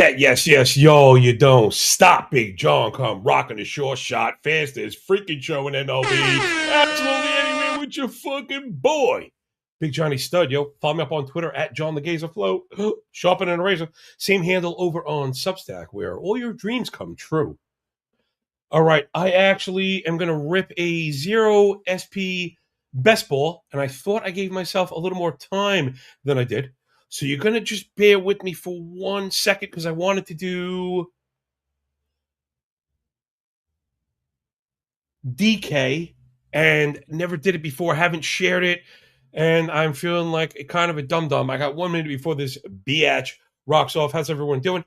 That yes, yes, yo, you don't stop Big John come rocking the short shot fastest freaking show in MLB. Absolutely anywhere with your fucking boy. Big Johnny Stud, yo. Follow me up on Twitter at John the Gazer Flow. Sharpen and Razor. Same handle over on Substack, where all your dreams come true. All right, I actually am gonna rip a 0 SP best ball, and I thought I gave myself a little more time than I did. So you're gonna just bear with me for 1 second because I wanted to do DK and never did it before. Haven't shared it, and I'm feeling like a kind of a dum dum. I got 1 minute before this biatch rocks off. How's everyone doing?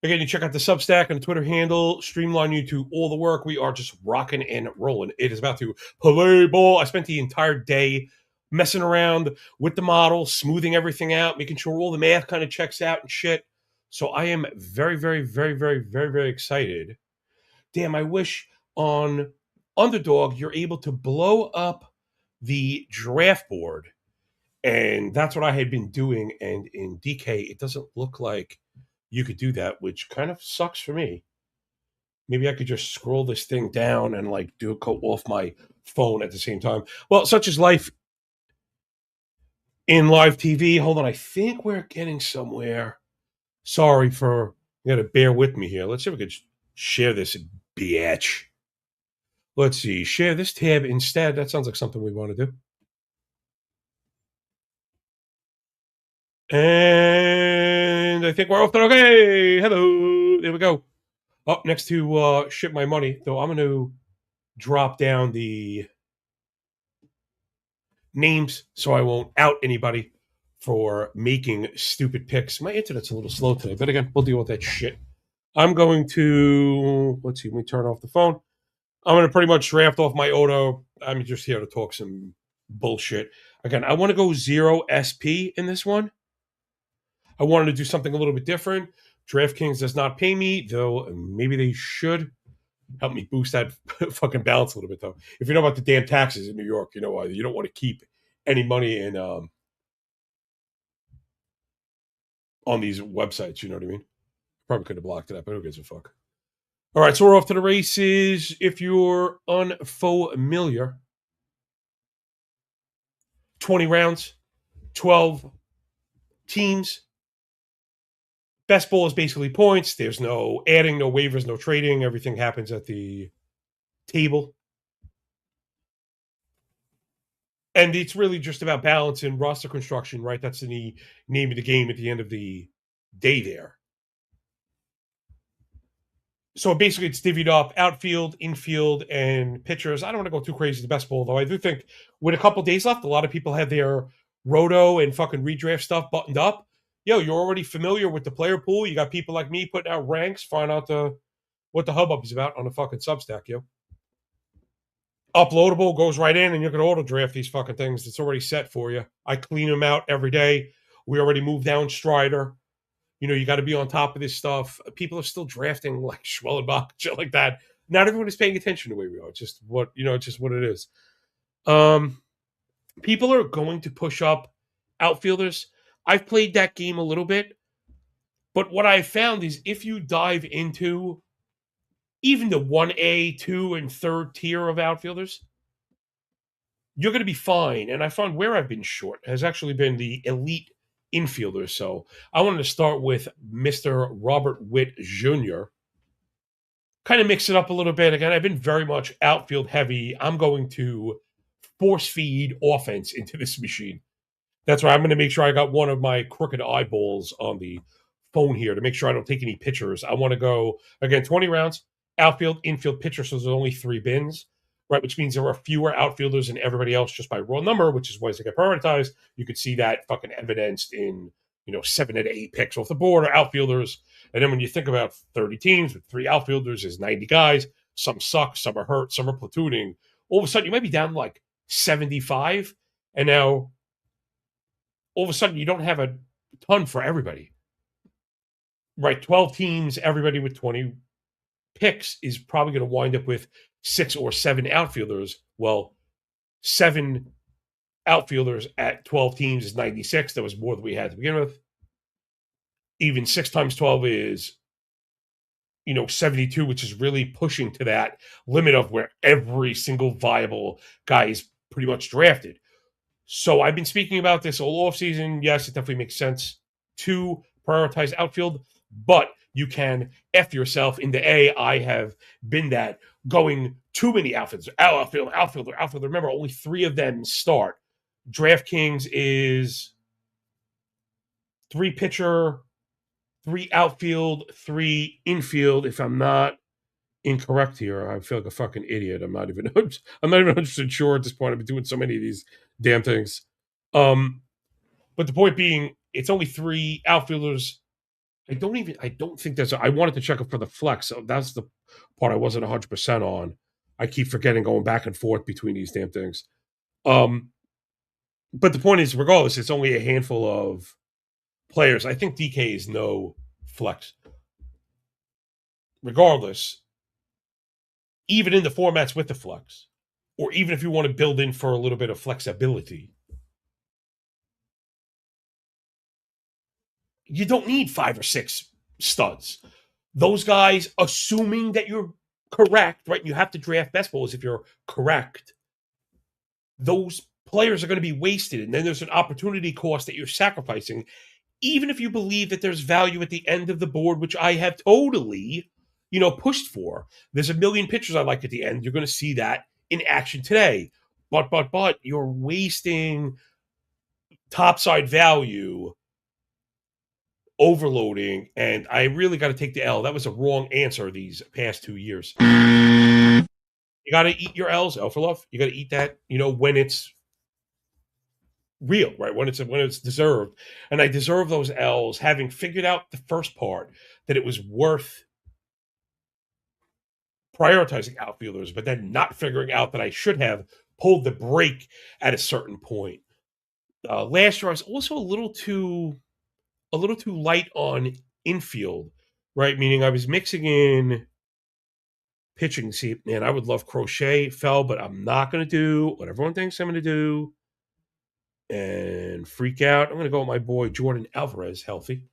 Again, you check out the Substack and the Twitter handle, streamline you to all the work. We are just rocking and rolling. It is about to play ball. I spent the entire day messing around with the model, smoothing everything out, making sure all the math kind of checks out and shit. So I am very, very, very, very, very, very excited. Damn, I wish on Underdog you're able to blow up the draft board. And that's what I had been doing. And in DK, it doesn't look like you could do that, which kind of sucks for me. Maybe I could just scroll this thing down and like do it go off my phone at the same time. Well, such is life in live TV. Hold on, I think we're getting somewhere. Sorry for you got to bear with me here. Let's see if we could share this bitch. Let's see, share this tab instead. That sounds like something we want to do. And I think we're off. Okay, hello. There we go. Up next to ship my money, though I'm going to drop down the names so I won't out anybody for making stupid picks. My internet's a little slow today, but again, we'll deal with that shit. I'm going to, let's see, let me turn off the phone. I'm going to pretty much draft off my auto. I'm just here to talk some bullshit. Again, I want to go 0 SP in this one. I wanted to do something a little bit different. DraftKings does not pay me, though maybe they should help me boost that fucking balance a little bit, though. If you know about the damn taxes in New York, you know you don't want to keep any money in on these websites. You know what I mean? Probably could have blocked it up, but who gives a fuck? All right, so we're off to the races. If you're unfamiliar, 20 rounds, 12 teams. Best ball is basically points. There's no adding, no waivers, no trading. Everything happens at the table. And it's really just about balance and roster construction, right? That's the name of the game at the end of the day there. So basically it's divvied up outfield, infield, and pitchers. I don't want to go too crazy the best ball, though. I do think with a couple days left, a lot of people have their roto and fucking redraft stuff buttoned up. Yo, you're already familiar with the player pool. You got people like me putting out ranks, find out what the hubbub is about on the fucking Substack, yo. Uploadable, goes right in, and you can auto draft these fucking things. It's already set for you. I clean them out every day. We already moved down Strider. You know, you got to be on top of this stuff. People are still drafting like Schwellenbach, shit like that. Not everyone is paying attention to the way we are. It's just what it's just what it is. People are going to push up outfielders. I've played that game a little bit, but what I found is if you dive into even the 1A, 2, and 3rd tier of outfielders, you're going to be fine. And I found where I've been short has actually been the elite infielders. So I wanted to start with Mr. Robert Witt Jr. Kind of mix it up a little bit. Again, I've been very much outfield heavy. I'm going to force feed offense into this machine. That's why I'm going to make sure I got one of my crooked eyeballs on the phone here to make sure I don't take any pitchers. I want to go, again, 20 rounds, outfield, infield, pitcher, so there's only 3 bins, right? Which means there are fewer outfielders than everybody else just by raw number, which is why they get prioritized. You could see that fucking evidenced in, 7 to 8 picks off the board or outfielders. And then when you think about 30 teams with 3 outfielders is 90 guys, some suck, some are hurt, some are platooning. All of a sudden, you might be down to like 75, and now all of a sudden you don't have a ton for everybody. Right, 12 teams, everybody with 20 picks is probably going to wind up with 6 or 7 outfielders. Well, 7 outfielders at 12 teams is 96. That was more than we had to begin with. even 6 times 12 is 72, which is really pushing to that limit of where every single viable guy is pretty much drafted. So I've been speaking about this all offseason. Yes, it definitely makes sense to prioritize outfield, but you can F yourself in the A. I have been that going too many outfielders. Outfielder. Remember, only 3 of them start. DraftKings is 3 pitcher, 3 outfield, 3 infield. If I'm not incorrect here, I feel like a fucking idiot. I'm not even 100% sure at this point. I've been doing so many of these damn things. But the point being, it's only 3 outfielders. I don't think I wanted to check it for the flex. So that's the part I wasn't 100% on. I keep forgetting, going back and forth between these damn things. But the point is, regardless, it's only a handful of players. I think DK is no flex. Regardless, even in the formats with the flex, or even if you want to build in for a little bit of flexibility, you don't need 5 or 6 studs. Those guys, assuming that you're correct, right? You have to draft best balls if you're correct. Those players are going to be wasted, and then there's an opportunity cost that you're sacrificing. Even if you believe that there's value at the end of the board, which I have totally, pushed for. There's a million pitchers I like at the end. You're going to see that in action today. But you're wasting topside value, overloading, and I really got to take the L. That was a wrong answer these past 2 years. You got to eat your L's, L for love. You got to eat that, when it's real, right? When it's deserved. And I deserve those L's, having figured out the first part that it was worth prioritizing outfielders, but then not figuring out that I should have pulled the brake at a certain point. Last year I was also a little too light on infield, right? Meaning I was mixing in pitching. See, man, I would love Crochet, Fell, but I'm not going to do what everyone thinks I'm going to do and freak out. I'm going to go with my boy Jordan Alvarez, healthy.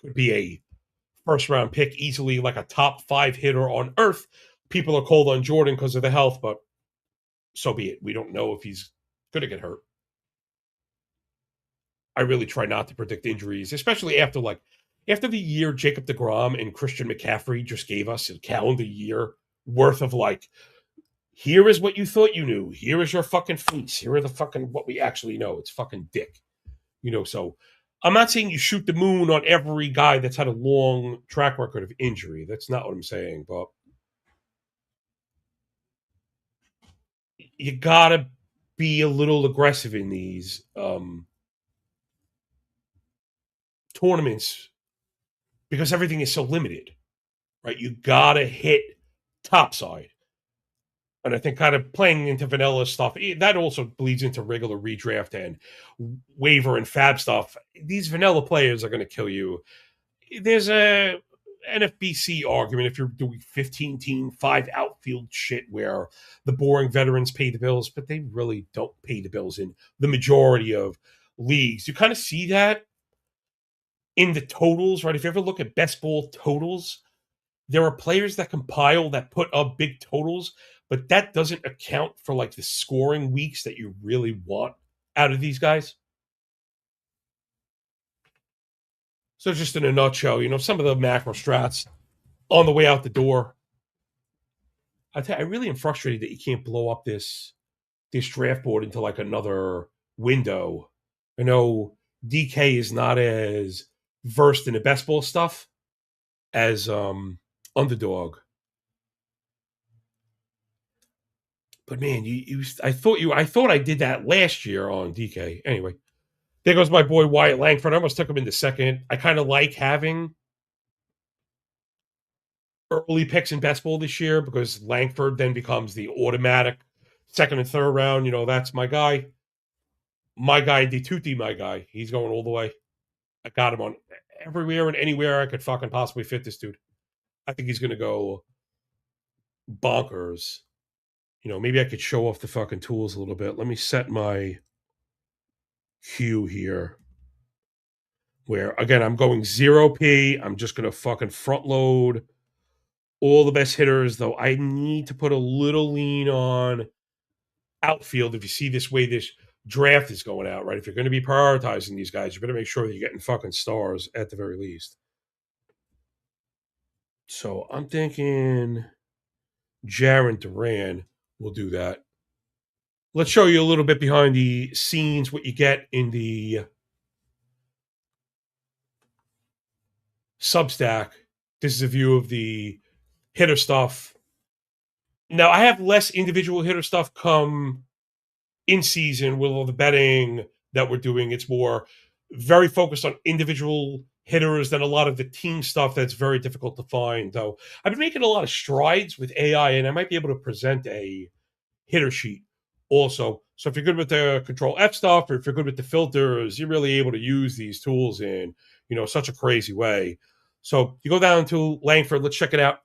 Could be a first round pick, easily like a top 5 hitter on earth. People are cold on Jordan because of the health, but so be it. We don't know if he's going to get hurt. I really try not to predict injuries, especially after the year Jacob deGrom and Christian McCaffrey just gave us, a calendar year worth of here is what you thought you knew. Here is your fucking fleece. Here are the fucking what we actually know. It's fucking dick. So I'm not saying you shoot the moon on every guy that's had a long track record of injury. That's not what I'm saying, but you gotta be a little aggressive in these tournaments because everything is so limited, right? You gotta hit topside. And I think kind of playing into vanilla stuff, that also bleeds into regular redraft and waiver and fab stuff. These vanilla players are going to kill you. There's a NFBC argument if you're doing 15-team, 5 outfield shit where the boring veterans pay the bills, but they really don't pay the bills in the majority of leagues. You kind of see that in the totals, right? If you ever look at best ball totals, there are players that compile that put up big totals, but that doesn't account for the scoring weeks that you really want out of these guys. So just in a nutshell, some of the macro strats on the way out the door. I really am frustrated that you can't blow up this draft board into another window. I know DK is not as versed in the best ball stuff as Underdog. But man, I thought I did that last year on DK. Anyway, there goes my boy Wyatt Langford. I almost took him into second. I kind of like having early picks in best ball this year because Langford then becomes the automatic second and third round. That's my guy. My guy, DeTuti, my guy. He's going all the way. I got him on everywhere and anywhere I could fucking possibly fit this dude. I think he's going to go bonkers. Maybe I could show off the fucking tools a little bit. Let me set my cue here. where, again, I'm going 0P. I'm just going to fucking front load all the best hitters, though I need to put a little lean on outfield. If you see this way this draft is going out, right? If you're going to be prioritizing these guys, you better make sure that you're getting fucking stars at the very least. So I'm thinking Jarren Duran will do that. Let's show you a little bit behind the scenes what you get in the Substack. This is a view of the hitter stuff. Now, I have less individual hitter stuff come in season with all the betting that we're doing. It's more very focused on individual hitters than a lot of the team stuff that's very difficult to find. Though I've been making a lot of strides with AI, and I might be able to present a hitter sheet also. So if you're good with the Control F stuff, or if you're good with the filters, you're really able to use these tools in such a crazy way. So you go down to Langford. Let's check it out.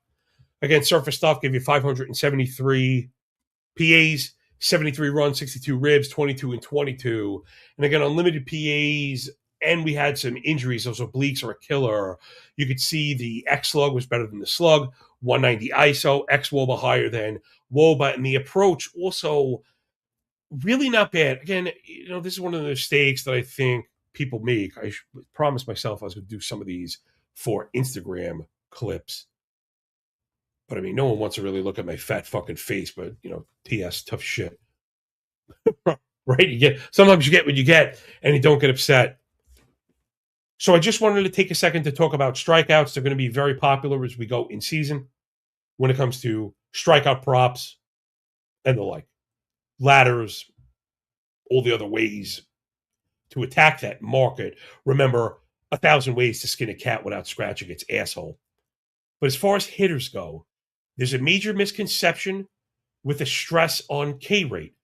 Again, surface stuff give you 573 PAs, 73 runs, 62 ribs, 22 and 22. And again, unlimited PAs, and we had some injuries. Those obliques are a killer. You could see the X slug was better than the slug, 190 ISO, X WOBA higher than WOBA, and the approach also really not bad. Again, this is one of the mistakes that I think people make. I promised myself I was going to do some of these for Instagram clips. But I mean, no one wants to really look at my fat fucking face, but TS, tough shit. Right? Sometimes you get what you get and you don't get upset. So I just wanted to take a second to talk about strikeouts. They're going to be very popular as we go in season when it comes to strikeout props and the like. Ladders, all the other ways to attack that market. Remember, 1,000 ways to skin a cat without scratching its asshole. But as far as hitters go, there's a major misconception with the stress on K rate.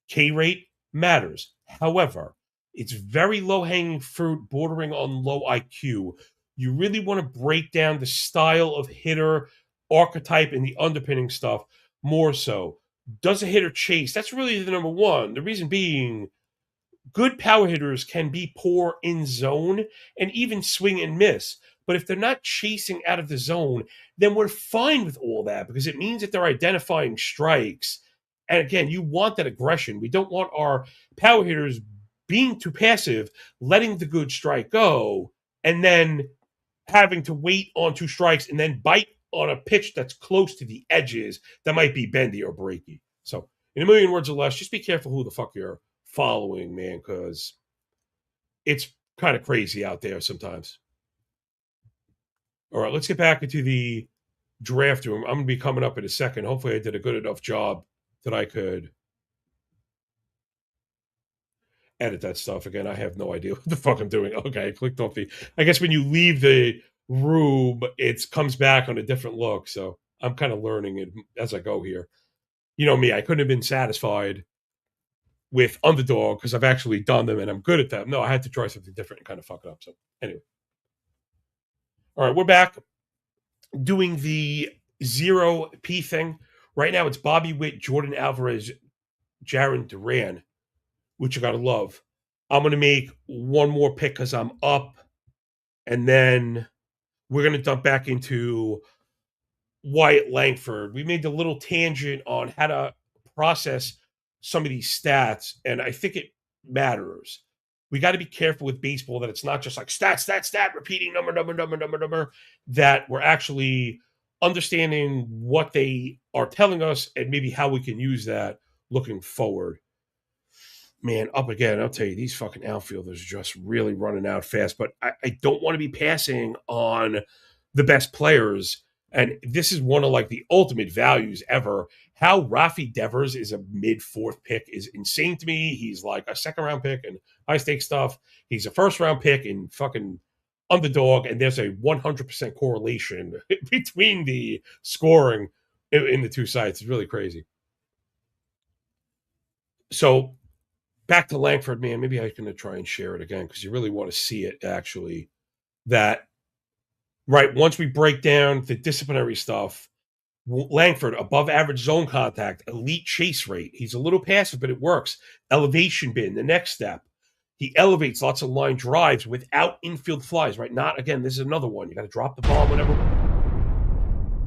K rate matters. However, it's very low hanging fruit, bordering on low IQ. You really want to break down the style of hitter, archetype, and the underpinning stuff more so. Does a hitter chase? That's really the number one. The reason being, good power hitters can be poor in zone and even swing and miss. But if they're not chasing out of the zone, then we're fine with all that because it means that they're identifying strikes. And again, you want that aggression. We don't want our power hitters being too passive, letting the good strike go, and then having to wait on 2 strikes and then bite on a pitch that's close to the edges that might be bendy or breaky. So, in a million words or less, just be careful who the fuck you're following, man, because it's kind of crazy out there sometimes. All right, let's get back into the draft room. I'm going to be coming up in a second. Hopefully, I did a good enough job that I could edit that stuff. Again, I have no idea what the fuck I'm doing. Okay, I clicked off I guess when you leave the room, it comes back on a different look. So I'm kind of learning it as I go here. You know me, I couldn't have been satisfied with Underdog because I've actually done them and I'm good at them. No, I had to try something different and kind of fuck it up. So anyway. All right, we're back doing the 0P thing. Right now it's Bobby Witt, Jordan Alvarez, Jarren Duran, which you got to love. I'm going to make one more pick because I'm up. And then we're going to dump back into Wyatt Langford. We made a little tangent on how to process some of these stats, and I think it matters. We got to be careful with baseball that it's not just like stat, repeating number, that we're actually understanding what they are telling us and maybe how we can use that looking forward. Man, up again, I'll tell you, these fucking outfielders are just really running out fast, but I don't want to be passing on the best players. And this is one of like the ultimate values ever. How Rafi Devers is a mid-4th pick is insane to me. He's like a 2nd-round pick in high-stakes stuff. He's a 1st-round pick in fucking Underdog, and there's a 100% correlation between the scoring in the two sites. It's really crazy. So back to Langford, man, maybe I'm going to try and share it again because you really want to see it actually. That, right, once we break down the disciplinary stuff, Langford, above average zone contact, elite chase rate. He's a little passive, but it works. Elevation bin, the next step. He elevates lots of line drives without infield flies, right? Not, again, this is another one. You got to drop the ball whenever.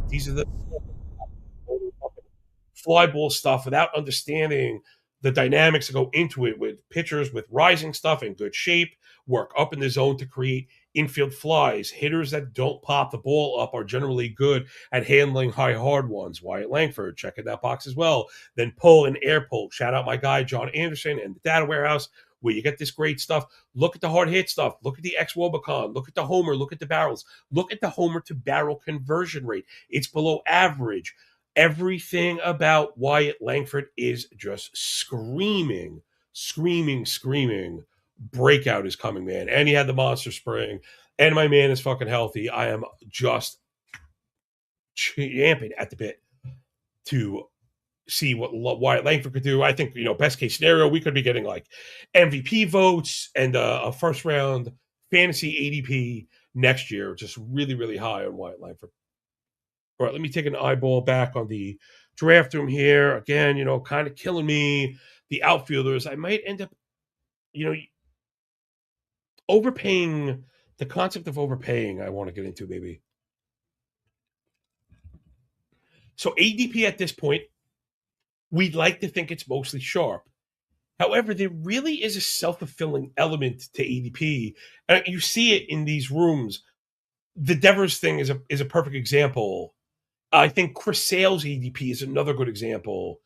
These are the fly ball stuff without understanding the dynamics that go into it with pitchers with rising stuff in good shape, work up in the zone to create infield flies. Hitters that don't pop the ball up are generally good at handling high hard ones. Wyatt Langford, checking that box as well. Then pull and air pull. Shout out my guy, John Anderson, and the Data Warehouse, where you get this great stuff. Look at the hard hit stuff. Look at the X Wobicon. Look at the homer. Look at the barrels. Look at the homer to barrel conversion rate. It's below average. Everything about Wyatt Langford is just screaming, screaming, screaming. Breakout is coming, man. And he had the monster spring. And my man is fucking healthy. I am just champing at the bit to see what Wyatt Langford could do. I think, best case scenario, we could be getting like MVP votes and a first round fantasy ADP next year, just really, really high on Wyatt Langford. All right, let me take an eyeball back on the draft room here. Again, kind of killing me. The outfielders, I might end up, overpaying. The concept of overpaying, I want to get into, maybe. So ADP at this point, we'd like to think it's mostly sharp. However, there really is a self-fulfilling element to ADP. And you see it in these rooms. The Devers thing is a perfect example. I think Chris Sale's ADP is another good example.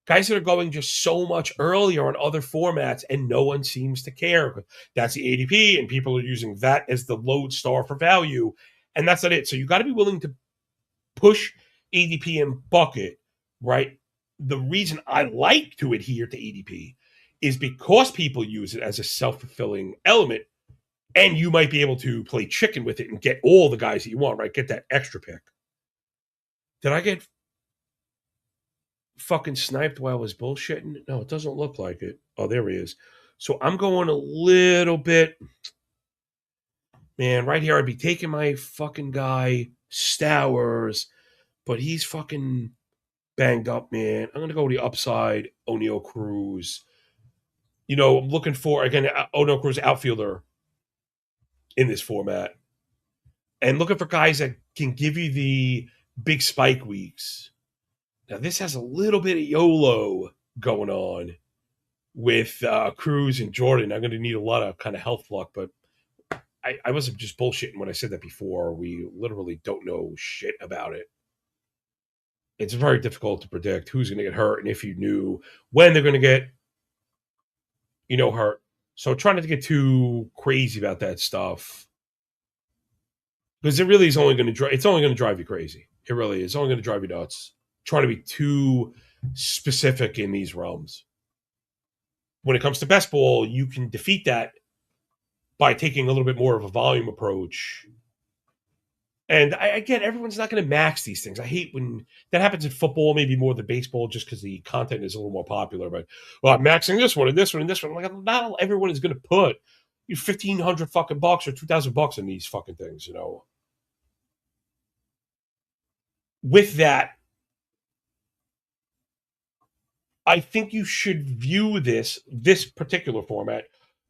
Guys that are going just so much earlier on other formats, and no one seems to care. That's the ADP, and people are using that as the lodestar for value, and that's not it. So you got to be willing to push ADP and bucket, right? The reason I like to adhere to ADP is because people use it as a self-fulfilling element, and you might be able to play chicken with it and get all the guys that you want, right? Get that extra pick. Did I get fucking sniped while I was bullshitting? No, it doesn't look like it. Oh, there he is. So I'm going a little bit. Man, right here, I'd be taking my fucking guy, Stowers, but he's fucking banged up, man. I'm going to go with the upside, O'Neal Cruz. I'm looking for, again, O'Neal Cruz outfielder in this format. And looking for guys that can give you the big spike weeks. Now, this has a little bit of YOLO going on with Cruz and Jordan. I'm going to need a lot of kind of health luck, but I wasn't just bullshitting when I said that before. We literally don't know shit about it. It's very difficult to predict who's going to get hurt and if you knew when they're going to get, hurt. So trying not to get too crazy about that stuff, because it really is only going to drive you crazy. It really is. It's only going to drive you nuts. Trying to be too specific in these realms. When it comes to best ball, you can defeat that by taking a little bit more of a volume approach. And again, everyone's not going to max these things. I hate when that happens in football, maybe more than baseball, just because the content is a little more popular. But I'm maxing this one and this one and this one. Like, not everyone is going to put $1,500 fucking bucks or $2,000 in these fucking things. With that, I think you should view this particular format.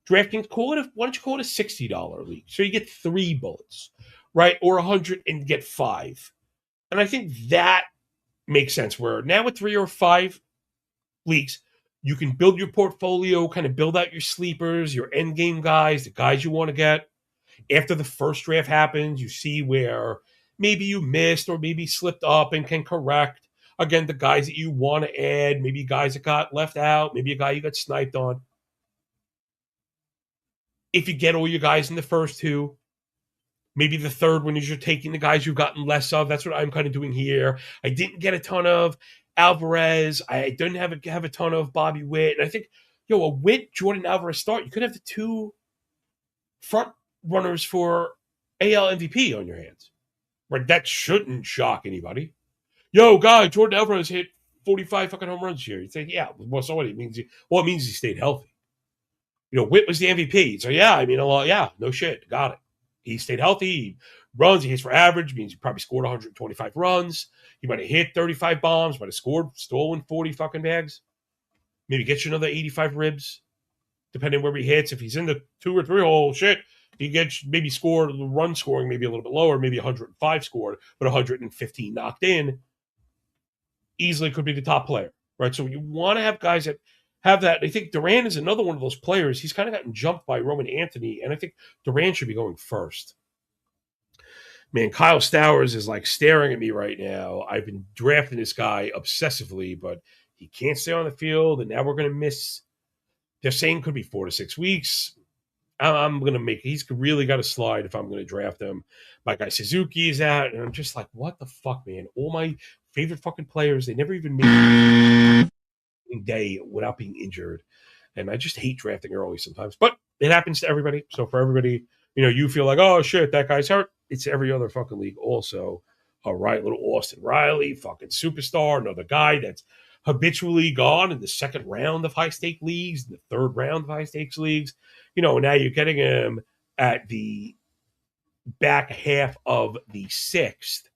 DraftKings, why don't you call it a $60 league? So you get 3 bullets, right? Or 100 and get 5. And I think that makes sense, where now with 3 or 5 leagues, you can build your portfolio, kind of build out your sleepers, your end game guys, the guys you want to get. After the first draft happens, you see where maybe you missed or maybe slipped up and can correct. Again, the guys that you want to add, maybe guys that got left out, maybe a guy you got sniped on. If you get all your guys in the first 2, maybe the third one is you're taking the guys you've gotten less of. That's what I'm kind of doing here. I didn't get a ton of Alvarez. I didn't have a ton of Bobby Witt. And I think, a Witt, Jordan Alvarez start, you could have the 2 front runners for AL MVP on your hands. Right? That shouldn't shock anybody. Guy, Jordan Alvarez hit 45 fucking home runs here. You say, yeah, well, so what? It means he stayed healthy. Witt was the MVP. So, yeah, no shit. Got it. He stayed healthy. He runs. He hits for average. Means he probably scored 125 runs. He might have hit 35 bombs. Might have stolen 40 fucking bags. Maybe get you another 85 ribs. depending where he hits. If he's in the 2 or 3 hole, shit, he gets maybe scored, run scoring maybe a little bit lower, maybe 105 scored, but 115 knocked in, easily could be the top player, right? So you want to have guys that have that. I think Durant is another one of those players. He's kind of gotten jumped by Roman Anthony, and I think Durant should be going first. Man, Kyle Stowers is like staring at me right now. I've been drafting this guy obsessively, but he can't stay on the field, and now we're going to miss. They're saying could be 4 to 6 weeks. I'm going to make. He's really got to slide if I'm going to draft him. My guy Suzuki is out, and I'm just like, what the fuck, man? All my favorite fucking players, they never even make a day without being injured, and I just hate drafting early sometimes. But it happens to everybody. So for everybody, you feel like, oh shit, that guy's hurt. It's every other fucking league also. All right, little Austin Riley, fucking superstar, another guy that's habitually gone in the second round of high stake leagues, the third round of high stakes leagues. Now you're getting him at the back half of the sixth.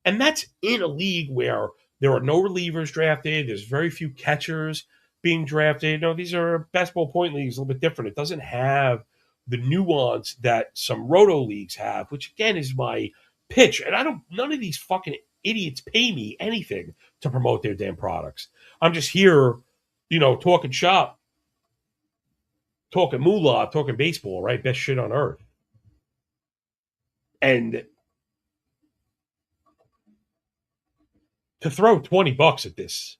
And that's in a league where there are no relievers drafted. There's very few catchers being drafted. These are basketball point leagues, a little bit different. It doesn't have the nuance that some roto leagues have, which again is my pitch. And none of these fucking idiots pay me anything to promote their damn products. I'm just here, talking shop, talking moolah, talking baseball, right? Best shit on earth. And to throw $20 at this,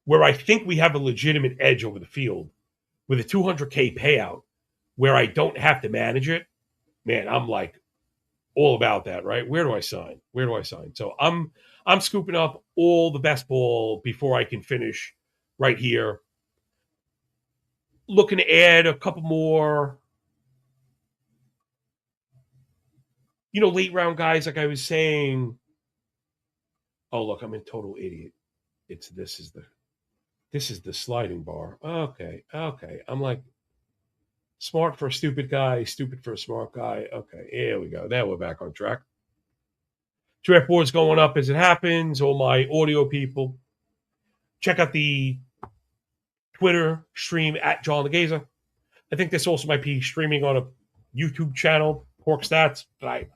where I think we have a legitimate edge over the field with a $200K payout, where I don't have to manage it, man, I'm like all about that, right? Where do I sign? So I'm scooping up all the best ball before I can finish right here. Looking to add a couple more, late round guys, like I was saying. Oh, look, I'm a total idiot. This is the sliding bar. Okay. I'm like smart for a stupid guy, stupid for a smart guy. Okay, here we go. Now we're back on track. Draft board's going up as it happens. All my audio people, check out the Twitter stream at John Legeza. I think this also might be streaming on a YouTube channel, Pork Stats, but I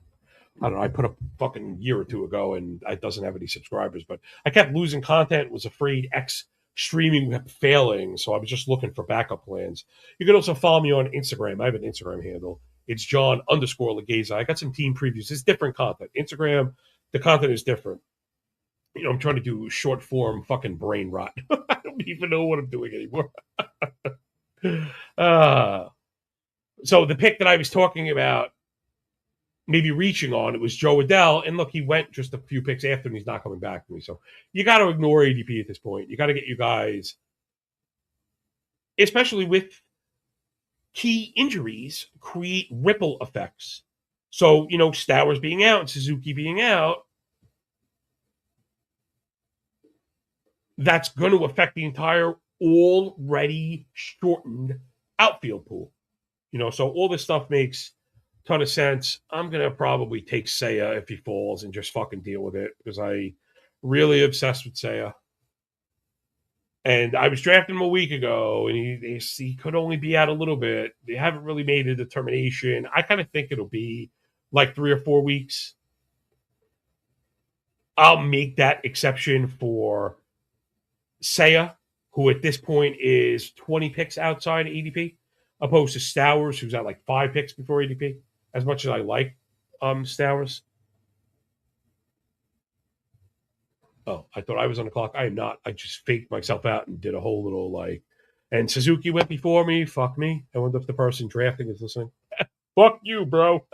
don't know. I put up fucking year or two ago, and it doesn't have any subscribers. But I kept losing content. Was afraid X streaming kept failing, so I was just looking for backup plans. You can also follow me on Instagram. I have an Instagram handle. It's John_Legeza. I got some team previews. It's different content. Instagram, the content is different. I'm trying to do short form fucking brain rot. I don't even know what I'm doing anymore. So the pick that I was talking about, maybe reaching on, it was Joe Adell, and look, he went just a few picks after me. He's not coming back to me. So you got to ignore ADP at this point. You got to get you guys, especially with key injuries, create ripple effects. So, Stowers being out and Suzuki being out, that's going to affect the entire already shortened outfield pool. So all this stuff makes a ton of sense. I'm going to probably take Seiya if he falls and just fucking deal with it, because I really obsessed with Seiya. And I was drafting him a week ago, and he could only be out a little bit. They haven't really made a determination. I kind of think it'll be like 3 or 4 weeks. I'll make that exception for Seiya, who at this point is 20 picks outside ADP, opposed to Stowers, who's at like 5 picks before ADP. As much as I like Stowers. Oh, I thought I was on the clock. I am not. I just faked myself out and did a whole little and Suzuki went before me. Fuck me. I wonder if the person drafting is listening. Fuck you, bro.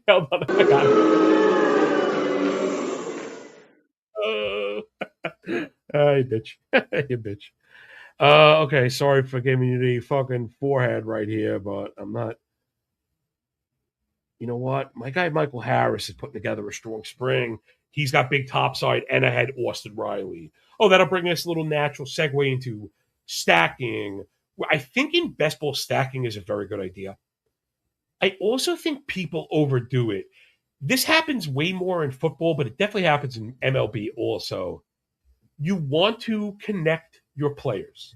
Hold on. I got it. Hey, bitch. You bitch. Okay, sorry for giving you the fucking forehead right here, but I'm not. You know what? My guy Michael Harris is putting together a strong spring. He's got big topside, and I had Austin Riley. Oh, that'll bring us a little natural segue into stacking. I think in best ball, stacking is a very good idea. I also think people overdo it. This happens way more in football, but it definitely happens in MLB also. You want to connect your players.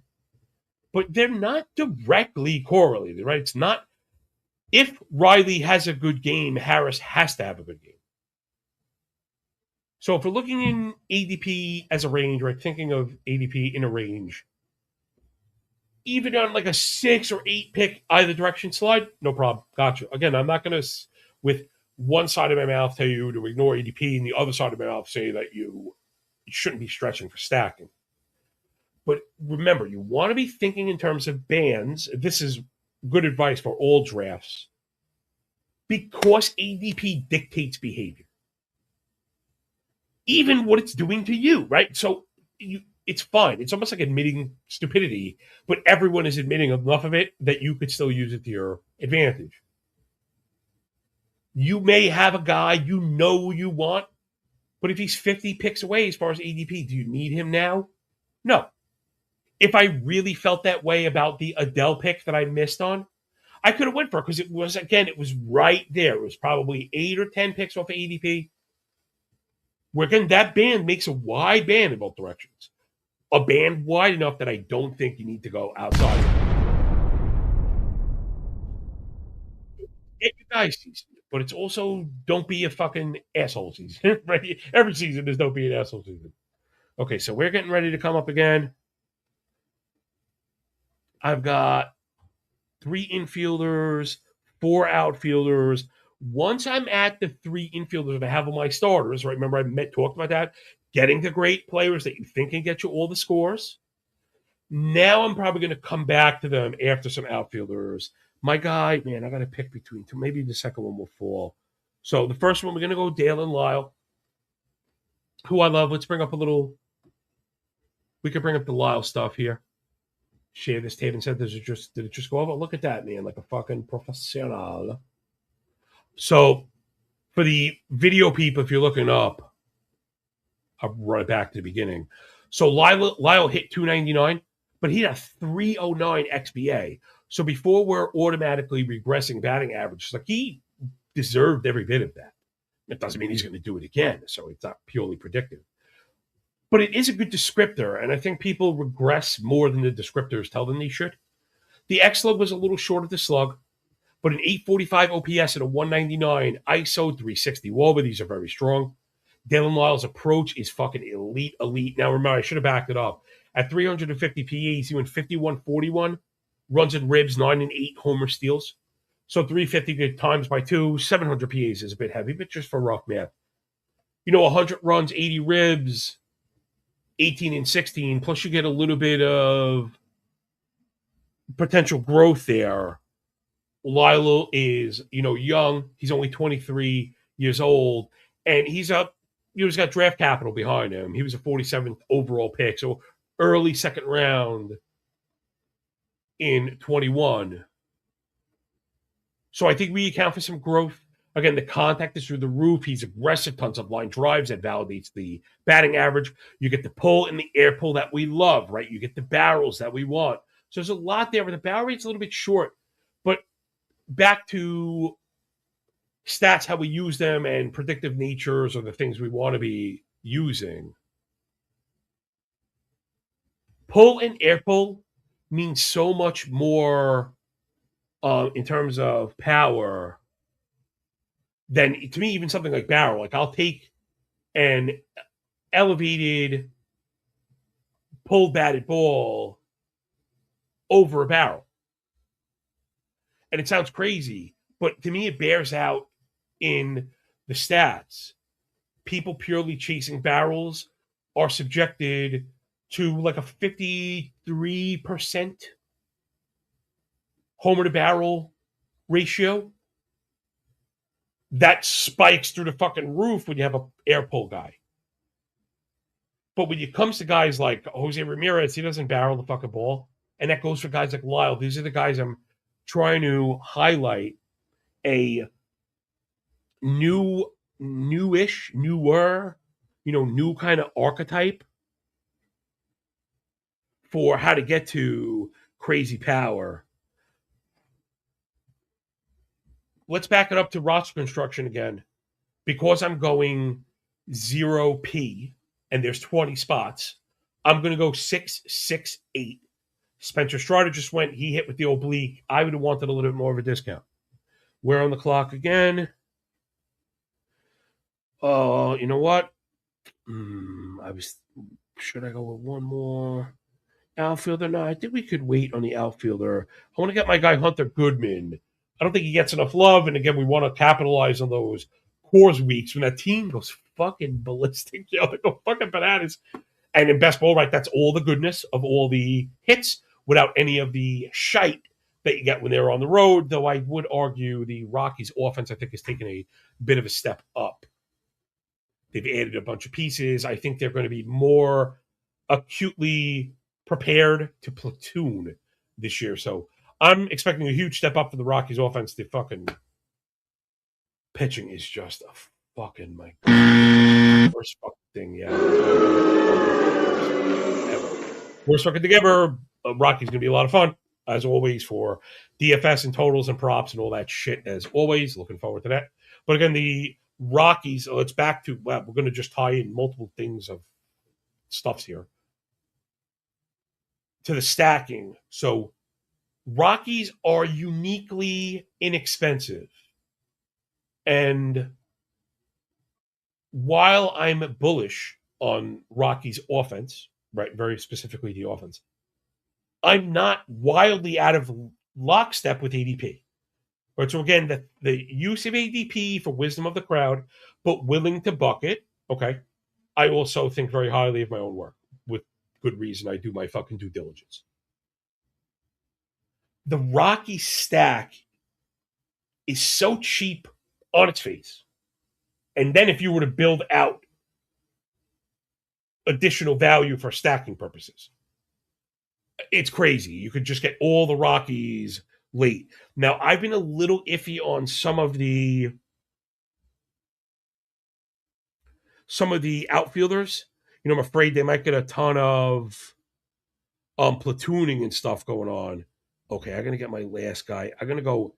but they're not directly correlated, right? It's not if Riley has a good game, Harris has to have a good game. So if we're looking in ADP as a range, right, thinking of ADP in a range, even on like a 6 or 8 pick either direction slide, no problem. Gotcha. Again, I'm not going to, with one side of my mouth, tell you to ignore ADP and the other side of my mouth say that you shouldn't be stretching for stacking. But remember, you want to be thinking in terms of bands. This is good advice for all drafts because ADP dictates behavior, even what it's doing to you, right? So it's fine. It's almost like admitting stupidity, but everyone is admitting enough of it that you could still use it to your advantage. You may have a guy you know you want, but if he's 50 picks away as far as ADP, do you need him now? No. If I really felt that way about the Adele pick that I missed on, I could have went for it because it was right there. It was probably 8 or 10 picks off of ADP. Where again, that band makes a wide band in both directions. A band wide enough that I don't think you need to go outside. Get your guys season, but it's also don't be a fucking asshole season. Right? Every season is don't be an asshole season. Okay, so we're getting ready to come up again. I've got 3 infielders, 4 outfielders. Once I'm at the 3 infielders that I have on my starters, right? Remember I talked about that? Getting the great players that you think can get you all the scores. Now I'm probably going to come back to them after some outfielders. My guy, man, I got to pick between 2. Maybe the second one will fall. So the first one, we're going to go Dale and Lyle, who I love. Let's bring up a little. We could bring up the Lyle stuff here. Share this tape and said, did it just go over? Look at that, man, like a fucking professional. So for the video people, if you're looking up, I'll run it back to the beginning. So Lyle hit 299, but he had a 309 XBA. So before we're automatically regressing batting averages, like he deserved every bit of that. It doesn't mean he's going to do it again, so it's not purely predictive. But it is a good descriptor, and I think people regress more than the descriptors tell them they should. The X slug was a little short of the slug, but an 845 OPS and a 199 ISO 360 WOBA, these are very strong. Dale Lyle's approach is fucking elite. Now, remember, I should have backed it up. At 350 PAs, he went 51-41, runs and ribs, 9 and 8 homer steals. So 350 times by 2, 700 PAs is a bit heavy, but just for rough math. 100 runs, 80 ribs, 18 and 16, plus you get a little bit of potential growth there. Lyle is, young. He's only 23 years old, and he's got draft capital behind him. He was a 47th overall pick, so early second round in 21. So I think we account for some growth. Again, the contact is through the roof. He's aggressive, tons of line drives. That validates the batting average. You get the pull and the air pull that we love, right? You get the barrels that we want. So there's a lot there, but the barrel rate's a little bit short. But back to stats, how we use them, and predictive natures are the things we want to be using. Pull and air pull means so much more in terms of power than, to me, even something like barrel. Like, I'll take an elevated pulled batted ball over a barrel. And it sounds crazy, but to me, it bears out in the stats. People purely chasing barrels are subjected to like a 53% homer to barrel ratio. That spikes through the fucking roof when you have an air pull guy. But when it comes to guys like Jose Ramirez, he doesn't barrel the fucking ball. And that goes for guys like Lyle. These are the guys I'm trying to highlight a newer, new kind of archetype for how to get to crazy power. Let's back it up to roster construction again. Because I'm going 0P and there's 20 spots, I'm going to go 6-6-8. Spencer Strider just went. He hit with the oblique. I would have wanted a little bit more of a discount. We're on the clock again. Oh, you know what? I was. Should I go with one more outfielder? No, I think we could wait on the outfielder. I want to get my guy Hunter Goodman. I don't think he gets enough love, and again, we want to capitalize on those Coors weeks when that team goes fucking ballistic. You know, they go fucking bananas. And in best ball, right, that's all the goodness of all the hits without any of the shite that you get when they're on the road. Though I would argue the Rockies' offense, I think, has taken a bit of a step up. They've added a bunch of pieces. I think they're going to be more acutely prepared to platoon this year. So I'm expecting a huge step up for the Rockies' offense. The fucking pitching is just a fucking my worst fucking thing. Yeah, worst fucking thing ever. Rockies gonna be a lot of fun as always for DFS and totals and props and all that shit. As always, looking forward to that. But again, the Rockies. It's back to we're going to just tie in multiple things of stuffs here to the stacking. So Rockies are uniquely inexpensive, and while I'm bullish on Rockies' offense, right, very specifically the offense, I'm not wildly out of lockstep with ADP. Right, so again, the use of ADP for wisdom of the crowd, but willing to bucket. Okay, I also think very highly of my own work with good reason. I do my fucking due diligence. The Rocky stack is so cheap on its face. And then if you were to build out additional value for stacking purposes, it's crazy. You could just get all the Rockies late. Now, I've been a little iffy on some of the outfielders. You know, I'm afraid they might get a ton of platooning and stuff going on. Okay, I'm gonna get my last guy. I'm gonna go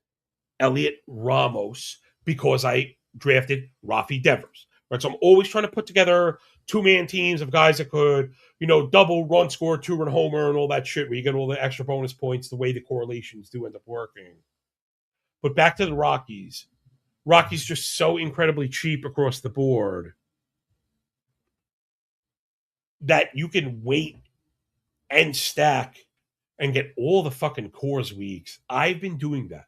Elliot Ramos because I drafted Rafi Devers. Right, so I'm always trying to put together two-man teams of guys that could, you know, double run score, two-run homer, and all that shit where you get all the extra bonus points, the way the correlations do end up working. But back to the Rockies. Rockies just so incredibly cheap across the board that you can wait and stack and get all the fucking Coors weeks. I've been doing that.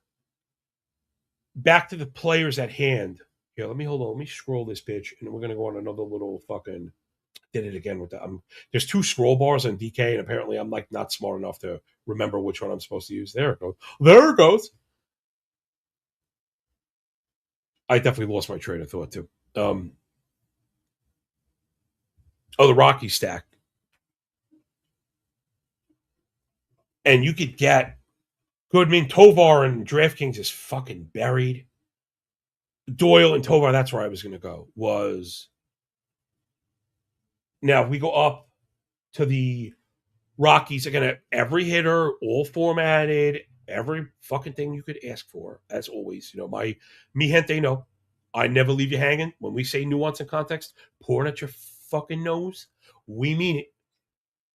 Back to the players at hand. Here, let me hold on. Let me scroll this bitch, and we're gonna go on another little fucking. Did it again with that. There's two scroll bars on DK, and apparently I'm like not smart enough to remember which one I'm supposed to use. There it goes. There it goes. I definitely lost my train of thought too. The Rocky stack, and you could get Goodman, Tovar, and DraftKings is fucking buried. Doyle and Tovar, that's where I was going to go. Was now if we go up to the Rockies, again, every hitter, all formatted, every fucking thing you could ask for, as always. You know, mi gente, no, I never leave you hanging. When we say nuance and context, pouring at your fucking nose, we mean it.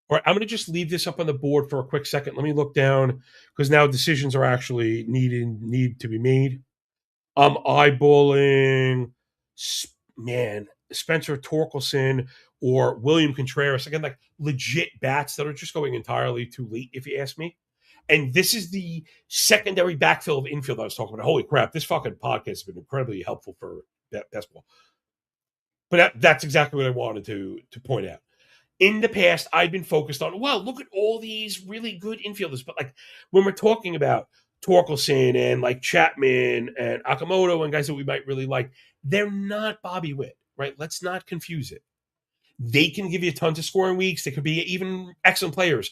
All right, I'm going to just leave this up on the board for a quick second. Let me look down because now decisions are actually need to be made. I'm eyeballing, man, Spencer Torkelson or William Contreras. Again, like legit bats that are just going entirely too late, if you ask me. And this is the secondary backfill of infield I was talking about. Holy crap, this fucking podcast has been incredibly helpful for basketball. But that's exactly what I wanted to point out. In the past, I've been focused on, well, look at all these really good infielders. But like when we're talking about Torkelson and like Chapman and Akamoto and guys that we might really like, they're not Bobby Witt, right? Let's not confuse it. They can give you tons of scoring weeks. They could be even excellent players.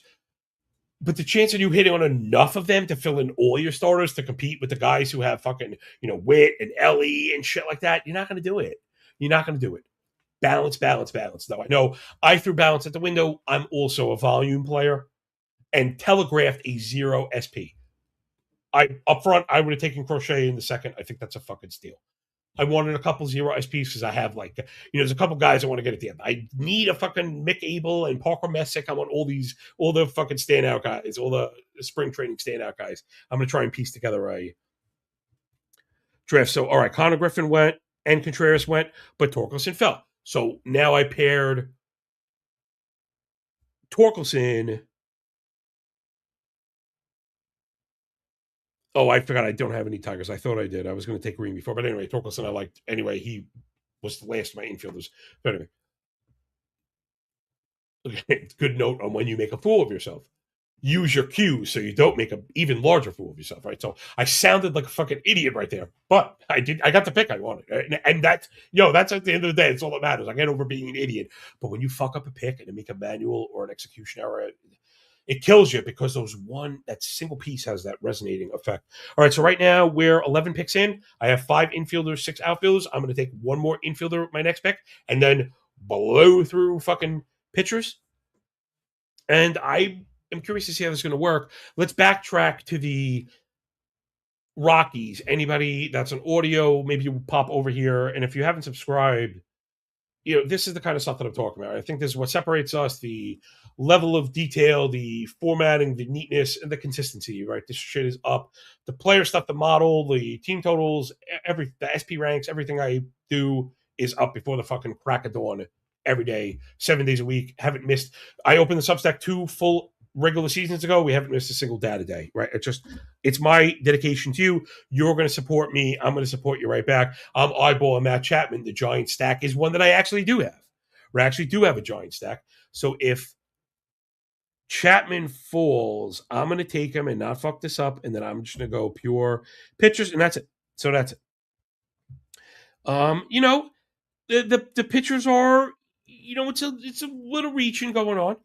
But the chance of you hitting on enough of them to fill in all your starters to compete with the guys who have fucking, you know, Witt and Ellie and shit like that, you're not going to do it. You're not going to do it. Balance. Though I know I threw balance at the window. I'm also a volume player and telegraphed a 0 SP. Up front, I would have taken Crochet in the second. I think that's a fucking steal. I wanted a couple zero SPs because I have there's a couple guys I want to get at the end. I need a fucking Mick Abel and Parker Messick. I want all the fucking standout guys, all the spring training standout guys. I'm gonna try and piece together a draft. So all right, Connor Griffin went and Contreras went, but Torkelson fell. So now I paired Torkelson. Oh, I forgot I don't have any Tigers. I thought I did. I was going to take Green before, but anyway, Torkelson I liked. Anyway, he was the last of my infielders. But anyway, okay, good note on when you make a fool of yourself. Use your cues so you don't make an even larger fool of yourself, right? So I sounded like a fucking idiot right there, but I did. I got the pick I wanted, and that's that's at the end of the day. It's all that matters. I get over being an idiot, but when you fuck up a pick and make a manual or an execution error, it kills you because that single piece has that resonating effect. All right, so right now we're 11 picks in. I have 5 infielders, 6 outfielders. I'm going to take one more infielder with my next pick and then blow through fucking pitchers. And I am curious to see how this is going to work. Let's backtrack to the Rockies. Anybody that's an audio, maybe you pop over here. And if you haven't subscribed, this is the kind of stuff that I'm talking about. I think this is what separates us, the level of detail, the formatting, the neatness, and the consistency, right? This shit is up. The player stuff, the model, the team totals, the SP ranks, everything I do is up before the fucking crack of dawn every day, 7 days a week. Haven't missed. I opened the Substack 2 full regular seasons ago. We haven't missed a single data day, right? It's my dedication to you. You're going to support me. I'm going to support you right back. I'm eyeballing Matt Chapman. The Giant stack is one that I actually do have. We actually do have a Giant stack. So if Chapman falls, I'm going to take him and not fuck this up, and then I'm just going to go pure pitchers, and that's it. So that's it. The pitchers are, it's a little reaching going on.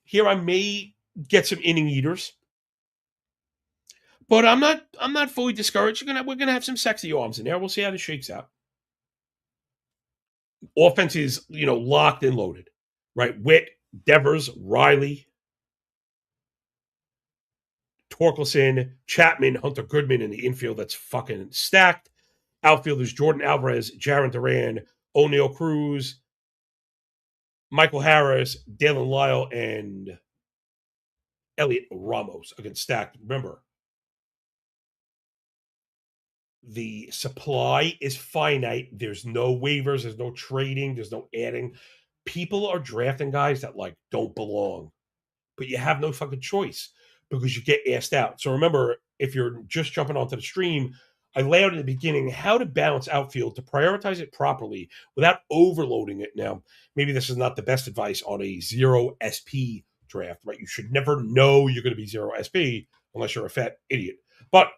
Here I may get some inning eaters, but I'm not fully discouraged. We're gonna have some sexy arms in there. We'll see how this shakes out. Offense is locked and loaded, right? Witt, Devers, Riley, Torkelson, Chapman, Hunter Goodman in the infield. That's fucking stacked. Outfielders: Jordan Alvarez, Jarren Duran, O'Neill Cruz, Michael Harris, Dalen Lyle, and Elliot Ramos against stacked. Remember, the supply is finite. There's no waivers. There's no trading. There's no adding. People are drafting guys that don't belong, but you have no fucking choice because you get asked out. So remember, if you're just jumping onto the stream, I lay out in the beginning how to balance outfield to prioritize it properly without overloading it. Now, maybe this is not the best advice on a 0 SP draft, right? You should never know you're going to be 0 SP unless you're a fat idiot. But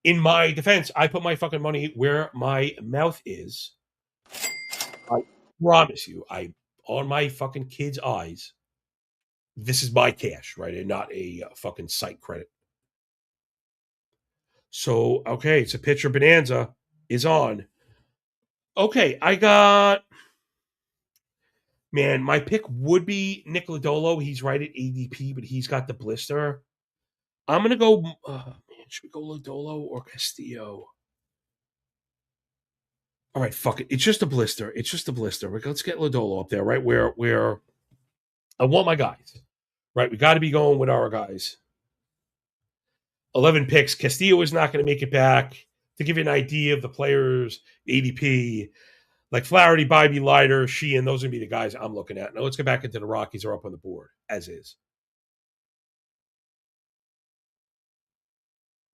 in my defense, I put my fucking money where my mouth is. I promise you, on my fucking kids' eyes, this is my cash, right? And not a fucking site credit. So, okay, so pitcher bonanza is on. Okay, my pick would be Nick Lodolo. He's right at ADP, but he's got the blister. I'm going to go, should we go Lodolo or Castillo? All right, fuck it. It's just a blister. Let's get Lodolo up there, right? Where I want my guys, right? We got to be going with our guys. 11 picks. Castillo is not going to make it back. To give you an idea of the players, ADP, like Flaherty, Bybee, Leiter, Sheehan, those are going to be the guys I'm looking at. Now let's get back into the Rockies are up on the board, as is.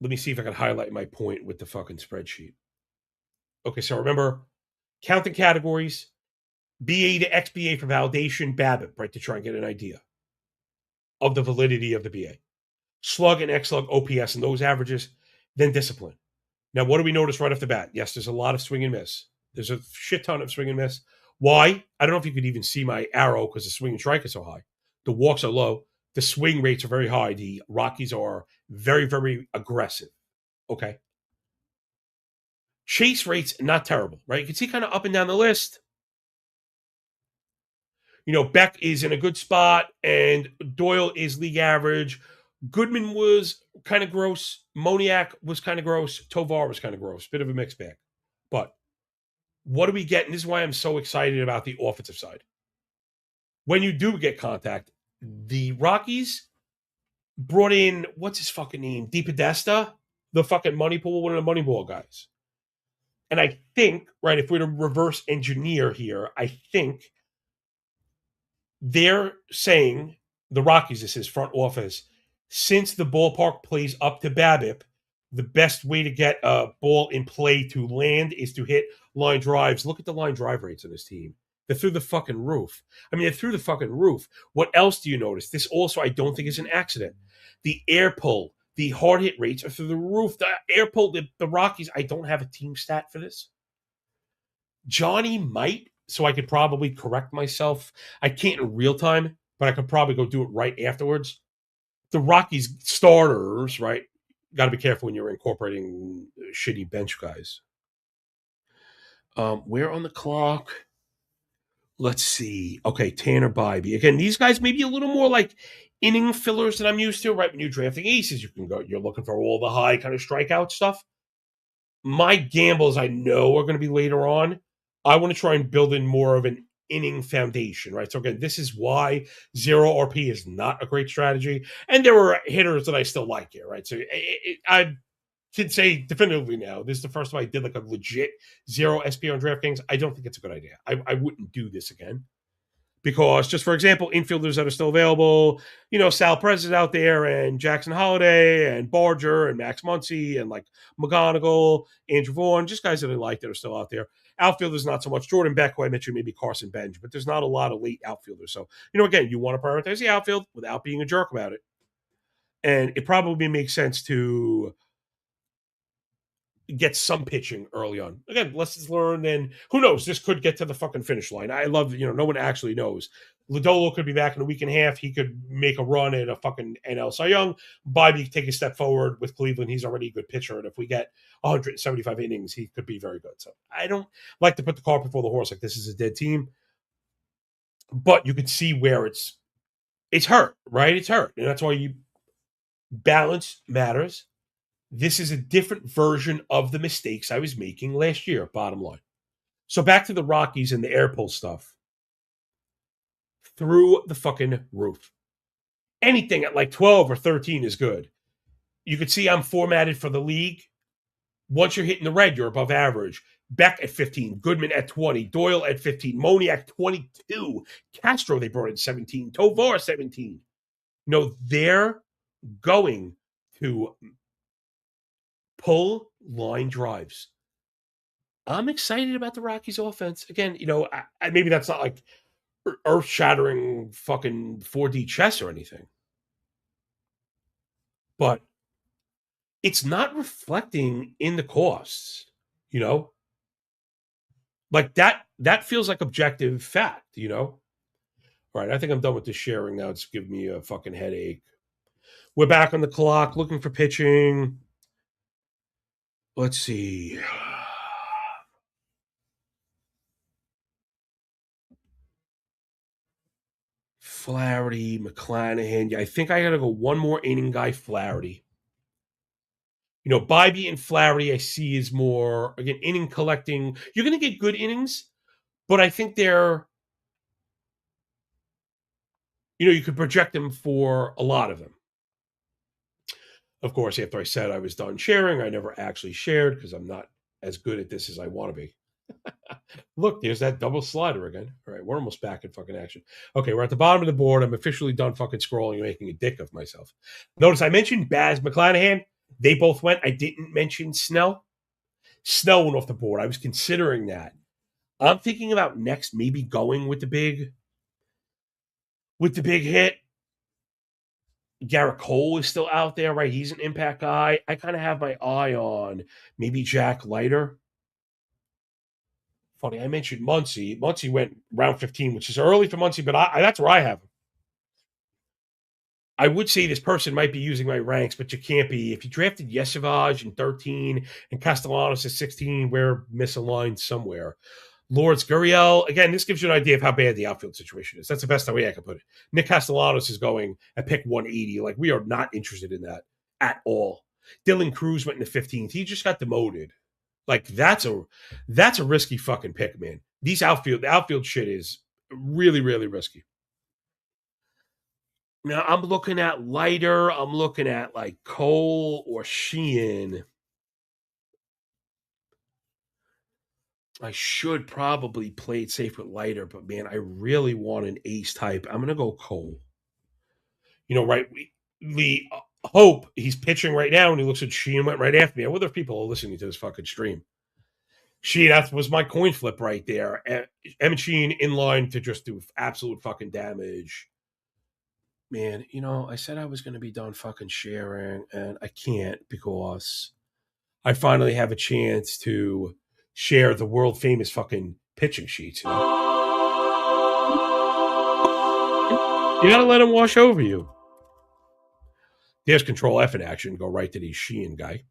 Let me see if I can highlight my point with the fucking spreadsheet. Okay, so remember, counting categories, BA to XBA for validation, BABIP, right, to try and get an idea of the validity of the BA. Slug and X-Slug, OPS, and those averages, then discipline. Now, what do we notice right off the bat? Yes, there's a lot of swing and miss. There's a shit ton of swing and miss. Why? I don't know if you could even see my arrow because the swing and strike is so high. The walks are low. The swing rates are very high. The Rockies are very, very aggressive. Okay. Chase rates, not terrible, right? You can see kind of up and down the list. Beck is in a good spot, and Doyle is league average. Goodman was kind of gross. Moniak was kind of gross. Tovar was kind of gross. Bit of a mixed bag. But what do we get? And this is why I'm so excited about the offensive side. When you do get contact, the Rockies brought in, what's his fucking name? DePodesta, the fucking one of the Moneyball guys. And I think, right, if we're to reverse engineer here, I think they're saying, the Rockies, this is front office, since the ballpark plays up to BABIP, the best way to get a ball in play to land is to hit line drives. Look at the line drive rates on this team. They're through the fucking roof. I mean, they're through the fucking roof. What else do you notice? This also, I don't think, is an accident. The air pull, the hard hit rates are through the roof. The air pull, the Rockies, I don't have a team stat for this. Johnny might, so I could probably correct myself. I can't in real time, but I could probably go do it right afterwards. The Rockies starters, right? Got to be careful when you're incorporating shitty bench guys. We're on the clock. Let's see. Okay, Tanner Bybee. Again, these guys may be a little more like inning fillers than I'm used to, right? When you're drafting aces, you're looking for all the high kind of strikeout stuff. My gambles, I know, are going to be later on. I want to try and build in more of an inning foundation, right? So again, this is why zero RP is not a great strategy. And there were hitters that I still like here, right? So I can say definitively now, this is the first time I did like a legit zero SP on DraftKings. I don't think it's a good idea. I wouldn't do this again. Because, just for example, infielders that are still available, Sal Perez is out there, and Jackson Holiday, and Barger, and Max Muncy, and like McGonigal, Andrew Vaughn, just guys that I like that are still out there. Outfielders, not so much. Jordan Beck, who I mentioned, maybe Carson Bench, but there's not a lot of late outfielders. So, again, you want to prioritize the outfield without being a jerk about it. And it probably makes sense to get some pitching early on. Again, lessons learned, and who knows? This could get to the fucking finish line. I love, no one actually knows. Lodolo could be back in a week and a half. He could make a run at a fucking NL Cy Young. Bybee take a step forward with Cleveland. He's already a good pitcher, and if we get 175 innings, he could be very good. So I don't like to put the cart before the horse. Like, this is a dead team, but you can see where it's hurt, right? It's hurt, and that's why balance matters. This is a different version of the mistakes I was making last year, bottom line. So back to the Rockies and the air pull stuff. Through the fucking roof. Anything at like 12 or 13 is good. You can see I'm formatted for the league. Once you're hitting the red, you're above average. Beck at 15, Goodman at 20, Doyle at 15, Moniak 22, Castro they brought in 17, Tovar 17. They're going to pull line drives. I'm excited about the Rockies offense. Again, maybe that's not like earth-shattering fucking 4D chess or anything. But it's not reflecting in the costs, Like that feels like objective fact, All right, I think I'm done with this sharing now. It's giving me a fucking headache. We're back on the clock looking for pitching. Let's see. Flaherty, McClanahan. Yeah, I think I got to go one more inning guy, Flaherty. Bybee and Flaherty I see is more, again, inning collecting. You're going to get good innings, but I think they're, you could project them for a lot of them. Of course, after I said I was done sharing, I never actually shared because I'm not as good at this as I want to be. Look, there's that double slider again. All right, we're almost back in fucking action. Okay, we're at the bottom of the board. I'm officially done fucking scrolling and making a dick of myself. Notice I mentioned Baz McClanahan. They both went. I didn't mention Snell. Snell went off the board. I was considering that. I'm thinking about next maybe going with the big hit. Garrett Cole is still out there, right? He's an impact guy. I kind of have my eye on maybe Jack Leiter. Funny, I mentioned Muncy. Muncy went round 15, which is early for Muncy, but that's where I have him. I would say this person might be using my ranks, but you can't be. If you drafted Yesavage in 13 and Castellanos at 16, we're misaligned somewhere. Lourdes Gurriel. Again, this gives you an idea of how bad the outfield situation is. That's the best way I can put it. Nick Castellanos is going at pick 180. Like, we are not interested in that at all. Dylan Cruz went in the 15th. He just got demoted. Like, that's a risky fucking pick, man. The outfield shit is really, really risky. Now, I'm looking at Leiter. I'm looking at like Cole or Sheehan. I should probably play it safe with Leiter, but man, I really want an ace type. I'm gonna go Cole. Right? We hope he's pitching right now, and he looks at Sheehan went right after me. I wonder if people are listening to this fucking stream. Sheehan, that was my coin flip right there. Emmett Sheehan in line to just do absolute fucking damage. Man, I said I was going to be done fucking sharing, and I can't because I finally have a chance to share the world famous fucking pitching sheets. You gotta let them wash over you. There's Control F in action. Go right to the Sheehan guy.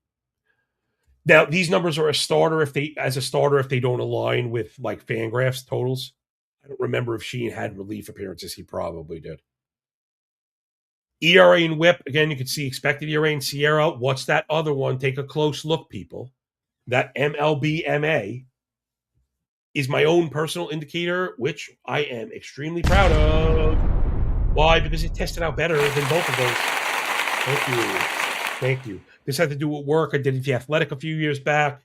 Now, these numbers are a starter if they don't align with like Fangraphs totals. I don't remember if Sheehan had relief appearances. He probably did. ERA and WHIP, again, you can see expected ERA and Sierra. What's that other one? Take a close look, people. That MLB MA is my own personal indicator, which I am extremely proud of. Why? Because it tested out better than both of those. Thank you. This had to do with work. I did it The Athletic a few years back.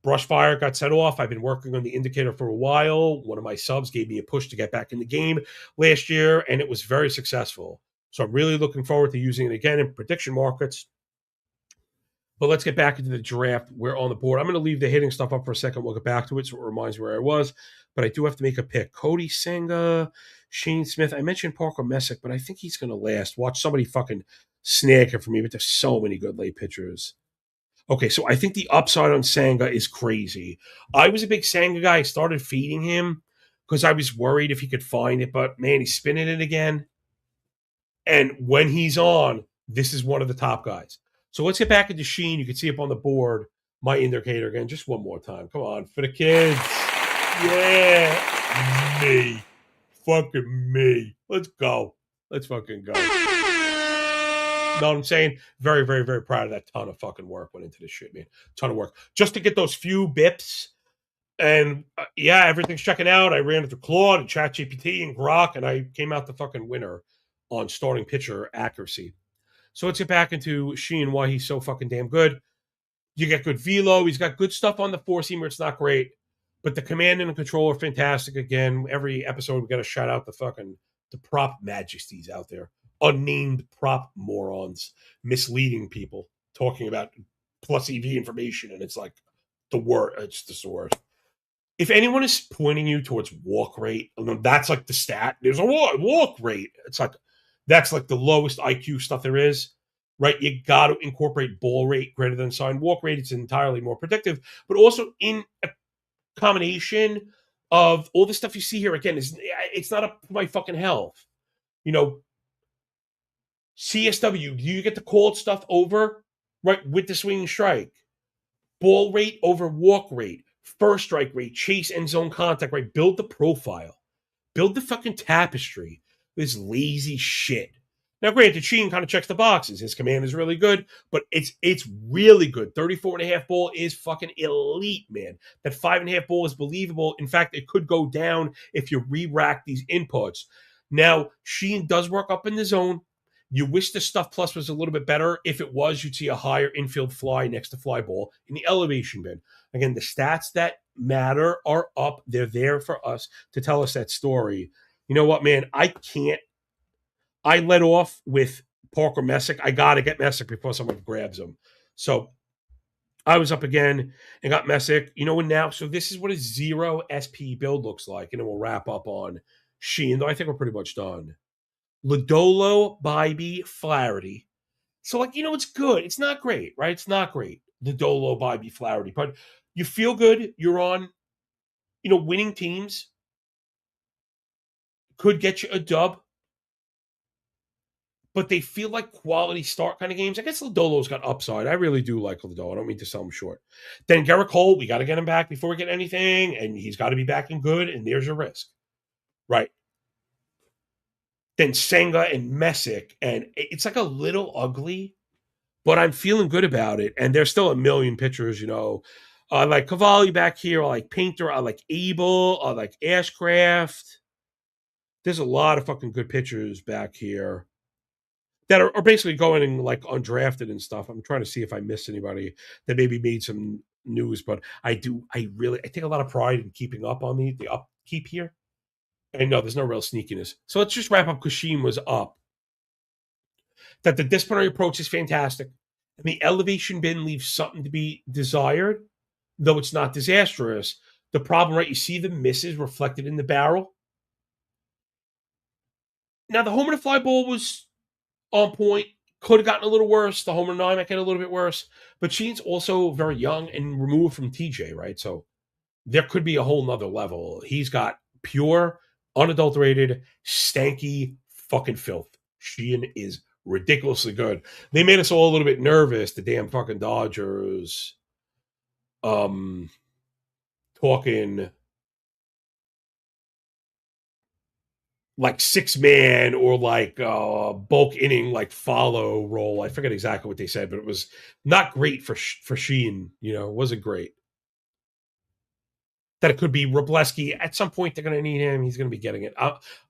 Brush fire got set off. I've been working on the indicator for a while. One of my subs gave me a push to get back in the game last year, and it was very successful. So I'm really looking forward to using it again in prediction markets. But let's get back into the draft. We're on the board. I'm going to leave the hitting stuff up for a second. We'll get back to it so it reminds me where I was. But I do have to make a pick. Cody Senga, Shane Smith. I mentioned Parker Messick, but I think he's going to last. Watch somebody fucking snag it for me, but there's so many good late pitchers. Okay, so I think the upside on Senga is crazy. I was a big Senga guy. I started feeding him because I was worried if he could find it. But, man, he's spinning it again. And when he's on, this is one of the top guys. So let's get back into Sheen. You can see up on the board my indicator again, just one more time. Come on, for the kids. Yeah. Me. Fucking me. Let's go. Let's fucking go. Know what I'm saying? Very, very, very proud of that. Ton of fucking work went into this shit, man. Ton of work. Just to get those few bips. And yeah, everything's checking out. I ran it through Claude and ChatGPT and Grok, and I came out the fucking winner on starting pitcher accuracy. So let's get back into Sheen, why he's so fucking damn good. You get good velo. He's got good stuff on the four-seamer. It's not great. But the command and the control are fantastic. Again, every episode we got to shout out the prop majesties out there. Unnamed prop morons misleading people, talking about plus EV information, and it's like the word. It's just the worst. If anyone is pointing you towards walk rate, that's like the stat. There's a walk rate. It's like that's like the lowest IQ stuff there is, right? You got to incorporate ball rate greater than sign walk rate. It's entirely more predictive, but also in a combination of all the stuff you see here. Again, it's not up to my fucking health. CSW, do you get the called stuff over, right, with the swinging strike? Ball rate over walk rate, first strike rate, chase and zone contact, right? Build the profile. Build the fucking tapestry. This lazy shit. Now, granted, Sheen kind of checks the boxes. His command is really good, but it's really good. 34.5 ball is fucking elite, man. That 5.5 ball is believable. In fact, it could go down if you re-rack these inputs. Now, Sheen does work up in the zone. You wish the stuff plus was a little bit better. If it was, you'd see a higher infield fly next to fly ball in the elevation bin. Again, the stats that matter are up. They're there for us to tell us that story. You know what, man? I let off with Parker Messick. I got to get Messick before someone grabs him. So I was up again and got Messick. Now, so this is what a 0 SP build looks like. And then we'll wrap up on Sheen, though I think we're pretty much done. Lodolo, Bybee, Flaherty. So, it's good. It's not great, right? It's not great. Lodolo, Bybee, Flaherty. But you feel good. You're on, winning teams. Could get you a dub. but they feel like quality start kind of games. I guess Lodolo's got upside. I really do like Lodolo. I don't mean to sell him short. Then Garrett Cole, we got to get him back before we get anything, and he's got to be back and good, and there's your risk. Right. Then Senga and Messick, and it's like a little ugly, but I'm feeling good about it. And there's still a million pitchers, I like Cavalli back here. I like Painter. I like Abel. I like Ashcraft. There's a lot of fucking good pitchers back here that are basically going and like undrafted and stuff. I'm trying to see if I missed anybody that maybe made some news, but I take a lot of pride in keeping up on the upkeep here. And no, there's no real sneakiness. So let's just wrap up. Kashin was up. That the disciplinary approach is fantastic. And the elevation bin leaves something to be desired, though it's not disastrous. The problem, right? You see the misses reflected in the barrel. Now, the homer to fly ball was on point. Could have gotten a little worse. The homer 9 might get a little bit worse. But Sheen's also very young and removed from TJ, right? So there could be a whole nother level. He's got pure, unadulterated, stanky fucking filth. Sheen is ridiculously good. They made us all a little bit nervous, the damn fucking Dodgers. Talking like 6-man or like bulk inning, like follow role. I forget exactly what they said, but it was not great for Sheen. It wasn't great. That it could be Robleski. At some point, they're going to need him. He's going to be getting it.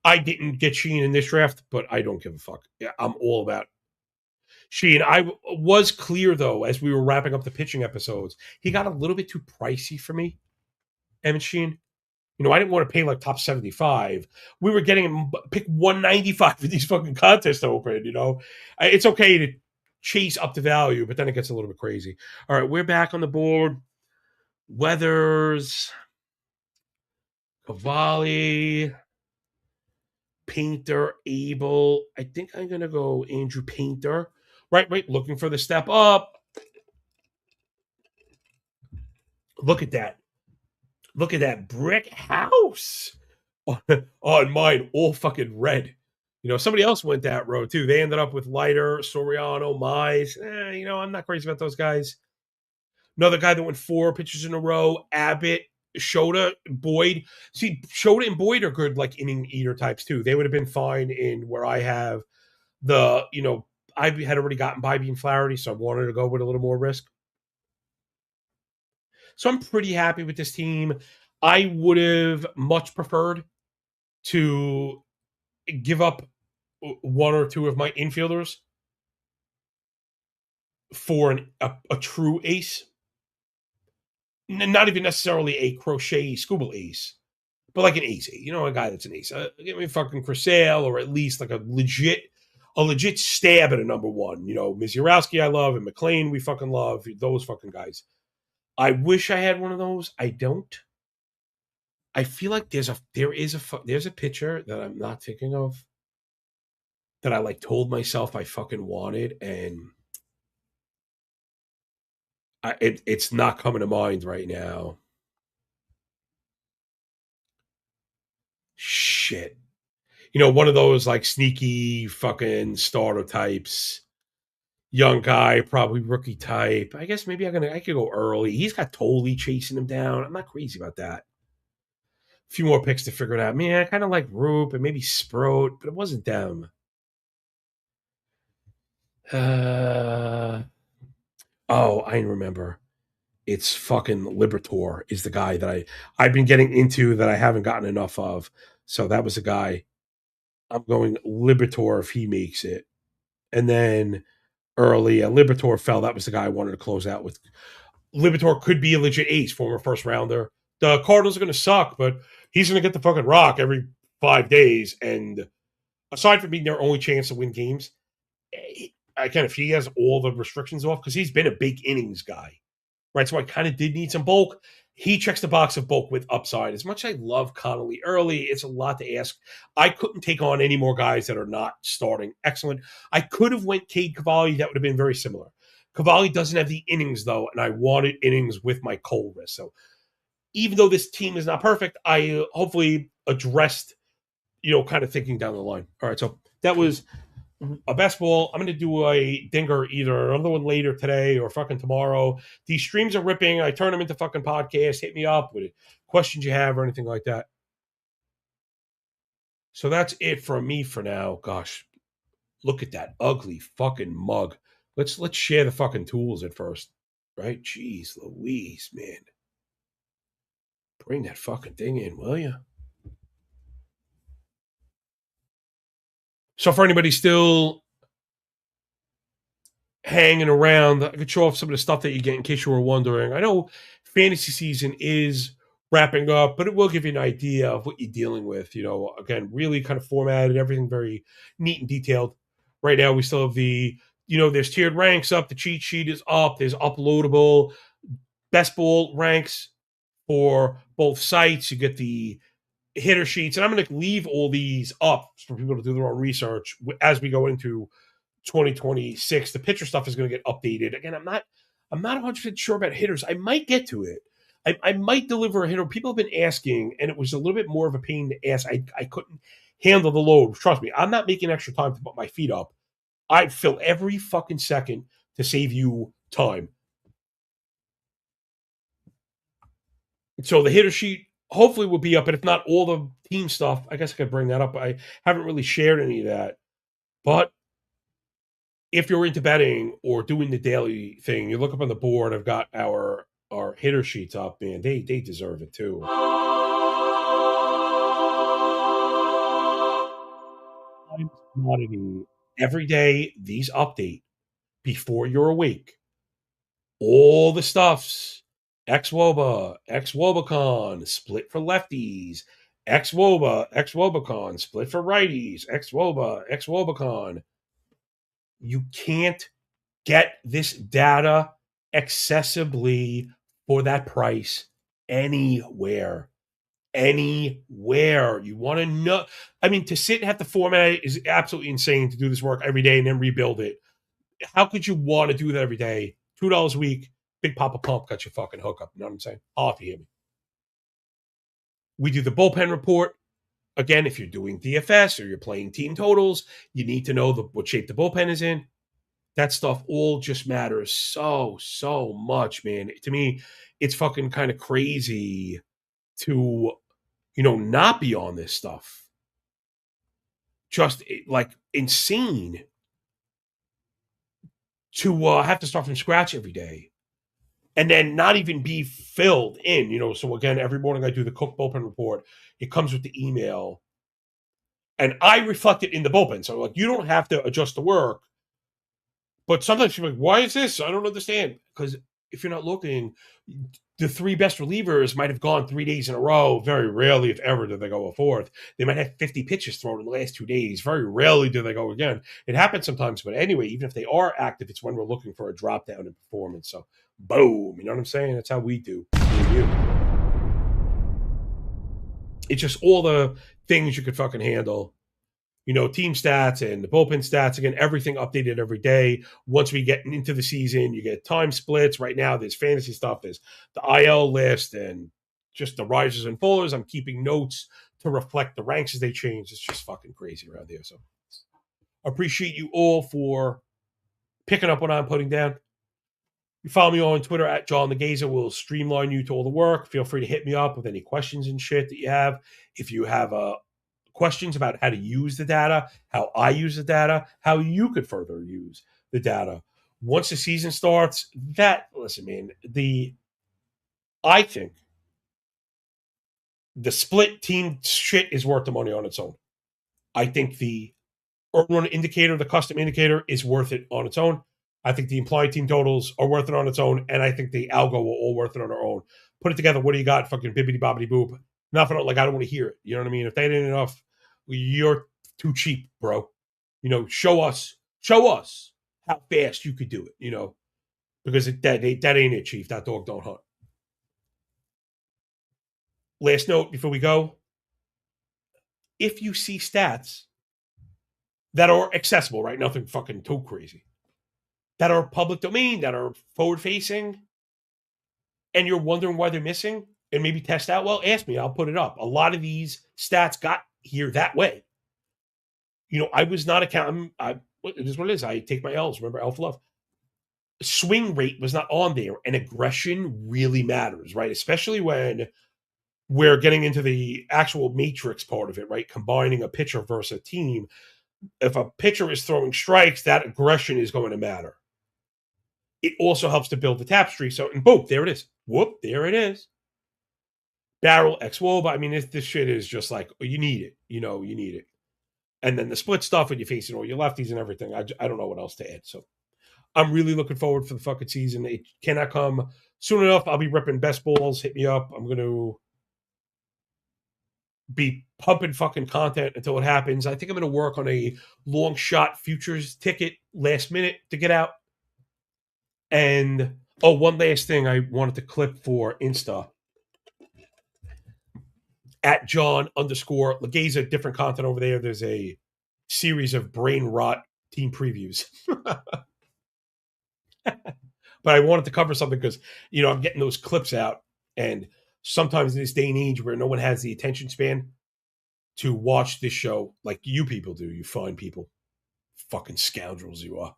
I didn't get Sheen in this draft, but I don't give a fuck. Yeah, I'm all about Sheen. I was clear, though, as we were wrapping up the pitching episodes, he got a little bit too pricey for me, Emmett Sheen. I didn't want to pay like top 75. We were getting him pick 195 for these fucking contests open, It's okay to chase up the value, but then it gets a little bit crazy. All right, we're back on the board. Weathers, Cavalli, Painter, Abel. I think I'm going to go Andrew Painter. Right, looking for the step up. Look at that. Look at that brick house on mine, all fucking red. Somebody else went that road too. They ended up with Leiter, Soriano, Mize. I'm not crazy about those guys. Another guy that went 4 pitches in a row, Abbott, Shota, Boyd. See, Shota and Boyd are good, like inning eater types too. They would have been fine in where I have I had already gotten Bybee and Flaherty, so I wanted to go with a little more risk. So I'm pretty happy with this team. I would have much preferred to give up 1 or 2 of my infielders for a true ace. Not even necessarily a crochet scuba ace, but like an ace, a guy that's an ace. Give me fucking Crisale, or at least like a legit stab at a number 1. Mizurowski I love, and McLean we fucking love. Those fucking guys. I wish I had one of those. I don't. I feel like there's a pitcher that I'm not thinking of that I like told myself I fucking wanted, and it's not coming to mind right now. Shit. One of those like sneaky fucking starter types. Young guy, probably rookie type. I guess maybe I could go early. He's got Tolley chasing him down. I'm not crazy about that. A few more picks to figure it out. Man, I kind of like Roop and maybe Sproat, but it wasn't them. I remember. It's fucking Libertor is the guy that I've been getting into that I haven't gotten enough of. So that was the guy. I'm going Libertor if he makes it. And then early, Libertor fell. That was the guy I wanted to close out with. Libertor could be a legit ace, former first rounder. The Cardinals are going to suck, but he's going to get the fucking rock every 5 days. And aside from being their only chance to win games, if he has all the restrictions off, because he's been a big innings guy, right? So I kind of did need some bulk. He checks the box of bulk with upside. As much as I love Connolly early, it's a lot to ask. I couldn't take on any more guys that are not starting excellent. I could have went Cade Cavalli. That would have been very similar. Cavalli doesn't have the innings, though, and I wanted innings with my Cole risk. So even though this team is not perfect, I hopefully addressed, kind of thinking down the line. All right, so that was a best ball. I'm going to do a dinger, either another one later today or fucking tomorrow. These streams are ripping. I turn them into fucking podcasts. Hit me up with questions you have or anything like that. So that's it from me for now. Gosh, look at that ugly fucking mug. Let's share the fucking tools at first, right? Jeez Louise, man. Bring that fucking thing in, will you? So for anybody still hanging around, I could show off some of the stuff that you get in case you were wondering. I know fantasy season is wrapping up, but it will give you an idea of what you're dealing with. Again, really kind of formatted, everything very neat and detailed. Right now, we still have there's tiered ranks up. The cheat sheet is up. There's uploadable best ball ranks for both sites. You get the hitter sheets, and I'm going to leave all these up for people to do their own research as we go into 2026. The pitcher stuff is going to get updated. Again, I'm not 100% sure about hitters. I might get to it. I might deliver a hitter. People have been asking, and it was a little bit more of a pain to ask. I couldn't handle the load. Trust me, I'm not making extra time to put my feet up. I'd fill every fucking second to save you time. So the hitter sheet hopefully will be up, but if not all the team stuff, I guess I could bring that up. I haven't really shared any of that. But if you're into betting or doing the daily thing, you look up on the board. I've got our hitter sheets up, man. They deserve it too. Commodity. Every day, these update before you're awake. All the stuffs. X-Woba, X-Wobacon, split for lefties. X-Woba, X-Wobacon, split for righties. X-Woba, X-Wobacon. You can't get this data accessibly for that price anywhere. Anywhere. You want to know. I mean, to sit and have to format it is absolutely insane to do this work every day and then rebuild it. How could you want to do that every day? $2 a week, Big Papa Pump got your fucking hookup. You know what I'm saying? If you hear me. We do the bullpen report. Again, if you're doing DFS or you're playing team totals, you need to know what shape the bullpen is in. That stuff all just matters so much, man. To me, it's fucking kind of crazy to, not be on this stuff. Just like insane to have to start from scratch every day and then not even be filled in. So again, every morning I do the Cook bullpen report. It comes with the email and I reflect it in the bullpen. So like, you don't have to adjust the work. But sometimes you're like, why is this? I don't understand. Because if you're not looking, the three best relievers might have gone 3 days in a row. Very rarely, if ever, do they go a fourth. They might have 50 pitches thrown in the last 2 days. Very rarely do they go again. It happens sometimes. But anyway, even if they are active, it's when we're looking for a drop down in performance. So, boom. You know what I'm saying? That's how we do. It's just all the things you could fucking handle. Team stats and the bullpen stats. Again, everything updated every day. Once we get into the season, you get time splits. Right now, there's fantasy stuff. There's the IL list and just the risers and fallers. I'm keeping notes to reflect the ranks as they change. It's just fucking crazy around here. So appreciate you all for picking up what I'm putting down. You follow me on Twitter at John the Gazer. We'll streamline you to all the work. Feel free to hit me up with any questions and shit that you have. If you have questions about how to use the data, how I use the data, how you could further use the data. Once the season starts, listen, man, I think the split team shit is worth the money on its own. I think the earn run indicator, the custom indicator, is worth it on its own. I think the implied team totals are worth it on its own, and I think the algo will all worth it on their own. Put it together. What do you got? Fucking bibbity bobbity boop. Nothing. Like, I don't want to hear it. You know what I mean? If that ain't enough, you're too cheap, bro. Show us how fast you could do it. Because that ain't it, Chief. That dog don't hunt. Last note before we go: if you see stats that are accessible, right? Nothing fucking too crazy. That are public domain, that are forward facing, and you're wondering why they're missing, and maybe test out, well, ask me. I'll put it up. A lot of these stats got here that way. I was not accounting. it is what it is. I take my L's. Remember, Elf Love. Swing rate was not on there, and aggression really matters, right? Especially when we're getting into the actual matrix part of it, right? Combining a pitcher versus a team. If a pitcher is throwing strikes, that aggression is going to matter. It also helps to build the tapestry. So, and boom, there it is. Whoop, there it is. Barrel X Woba. I mean, this shit is just like, you need it. You need it. And then the split stuff when you're facing all your lefties and everything. I don't know what else to add. So I'm really looking forward for the fucking season. It cannot come soon enough. I'll be ripping best balls. Hit me up. I'm going to be pumping fucking content until it happens. I think I'm going to work on a long shot futures ticket last minute to get out. And, one last thing I wanted to clip for Insta. At John_Legeza, different content over there. There's a series of brain rot team previews. But I wanted to cover something because, I'm getting those clips out. And sometimes in this day and age where no one has the attention span to watch this show like you people do, you fine people, fucking scoundrels you are.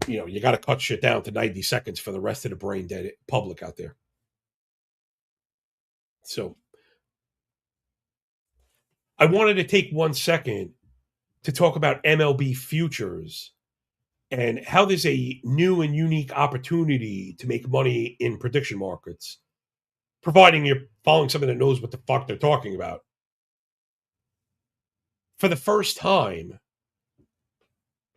You got to cut shit down to 90 seconds for the rest of the brain dead public out there. So I wanted to take 1 second to talk about MLB futures and how there's a new and unique opportunity to make money in prediction markets, providing you're following someone that knows what the fuck they're talking about. For the first time,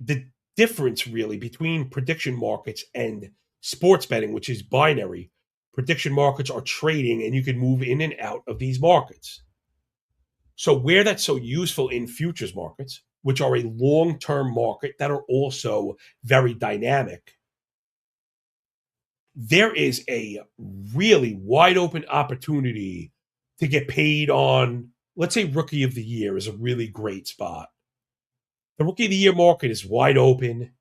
the difference really between prediction markets and sports betting, which is binary, prediction markets are trading and you can move in and out of these markets. So where that's so useful in futures markets, which are a long-term market that are also very dynamic, there is a really wide open opportunity to get paid on, let's say, Rookie of the Year is a really great spot. The Rookie of the Year market is wide open.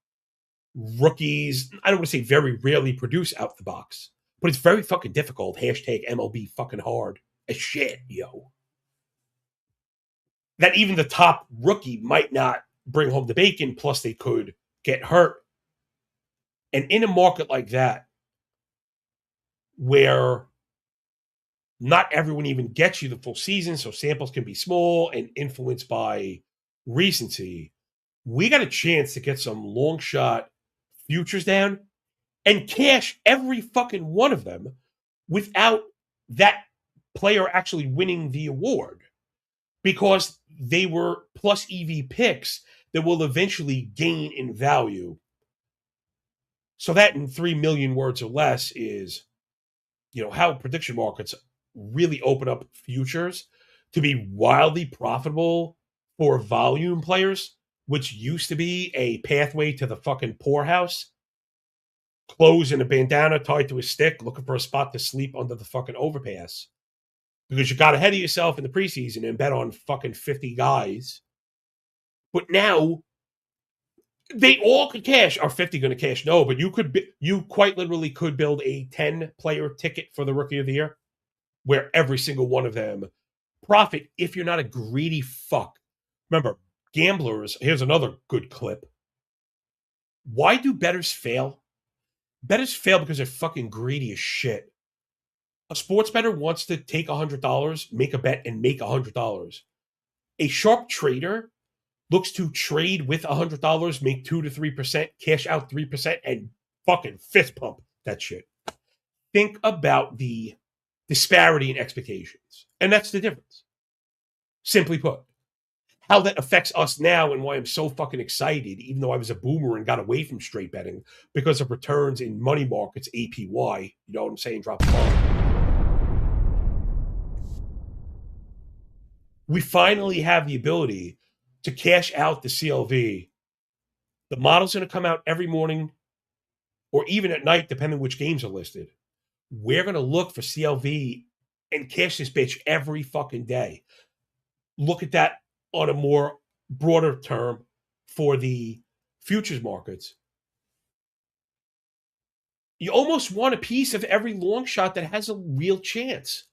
Rookies, I don't want to say very rarely produce out the box, but it's very fucking difficult. Hashtag MLB fucking hard as shit, yo. That even the top rookie might not bring home the bacon, plus they could get hurt. And in a market like that, where not everyone even gets you the full season, so samples can be small and influenced by recency, we got a chance to get some long shot futures down and cash every fucking one of them without that player actually winning the award, because they were plus EV picks that will eventually gain in value. So that, in 3 million words or less, is how prediction markets really open up futures to be wildly profitable for volume players, which used to be a pathway to the fucking poorhouse. Clothes in a bandana tied to a stick, looking for a spot to sleep under the fucking overpass. Because you got ahead of yourself in the preseason and bet on fucking 50 guys. But now, they all could cash. Are 50 going to cash? No, but you quite literally could build a 10-player ticket for the Rookie of the Year, where every single one of them profit if you're not a greedy fuck. Remember, gamblers, here's another good clip. Why do bettors fail? Bettors fail because they're fucking greedy as shit. A sports bettor wants to take $100, make a bet, and make $100. A sharp trader looks to trade with $100, make 2 to 3%, cash out 3%, and fucking fist pump that shit. Think about the disparity in expectations. And that's the difference. Simply put, how that affects us now and why I'm so fucking excited, even though I was a boomer and got away from straight betting because of returns in money markets, APY. You know what I'm saying? Drop the ball. We finally have the ability to cash out the CLV. The model's going to come out every morning or even at night, depending which games are listed. We're going to look for CLV and cash this bitch every fucking day. Look at that on a more broader term for the futures markets. You almost want a piece of every long shot that has a real chance.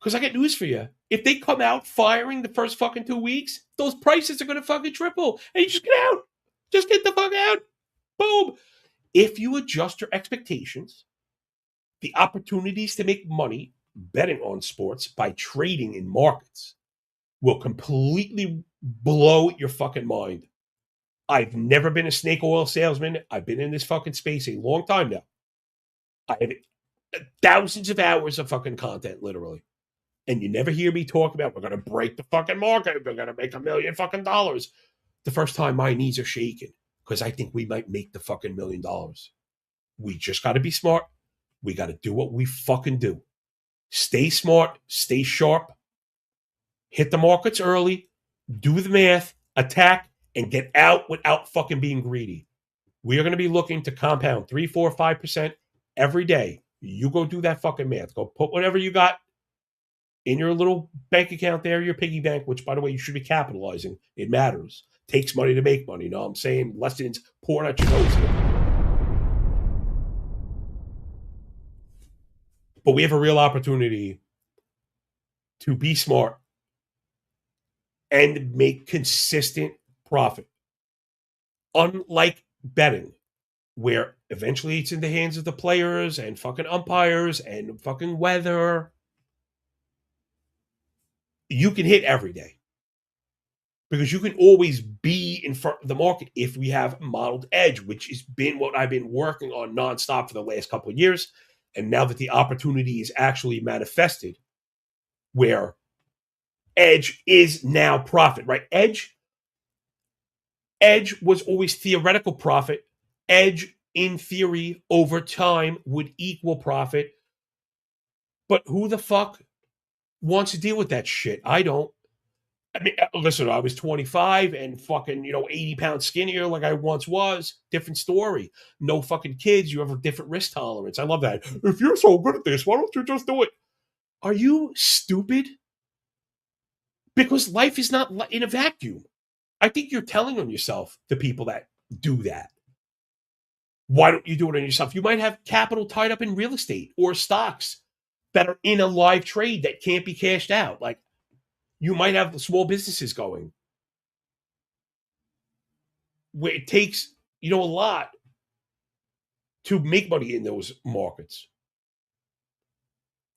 Because I got news for you. If they come out firing the first fucking 2 weeks, those prices are going to fucking triple. And you just get out. Just get the fuck out. Boom. If you adjust your expectations, the opportunities to make money betting on sports by trading in markets will completely blow your fucking mind. I've never been a snake oil salesman. I've been in this fucking space a long time now. I have thousands of hours of fucking content, literally. And you never hear me talk about we're going to break the fucking market. We're going to make $1 million fucking dollars. The first time my knees are shaking because I think we might make the fucking $1 million. We just got to be smart. We got to do what we fucking do. Stay smart, stay sharp, hit the markets early, do the math, attack, and get out without fucking being greedy. We are going to be looking to compound 3, 4, 5% every day. You go do that fucking math. Go put whatever you got in your little bank account there, your piggy bank, which, by the way, you should be capitalizing. It matters. Takes money to make money. You know what I'm saying? Lessons pouring out your nose here. But we have a real opportunity to be smart and make consistent profit. Unlike betting, where eventually it's in the hands of the players and fucking umpires and fucking weather, you can hit every day. Because you can always be in front of the market if we have modeled edge, which has been what I've been working on nonstop for the last couple of years. And now that the opportunity is actually manifested, where edge is now profit, right? Edge was always theoretical profit. Edge, in theory, over time would equal profit. But who the fuck wants to deal with that shit? I don't. I mean, listen, I was 25 and fucking, 80 pounds skinnier like I once was. Different story. No fucking kids. You have a different risk tolerance. I love that. If you're so good at this, why don't you just do it? Are you stupid? Because life is not in a vacuum. I think you're telling on yourself, the people that do that. Why don't you do it on yourself? You might have capital tied up in real estate or stocks that are in a live trade that can't be cashed out. Like, you might have small businesses going where it takes, a lot to make money in those markets.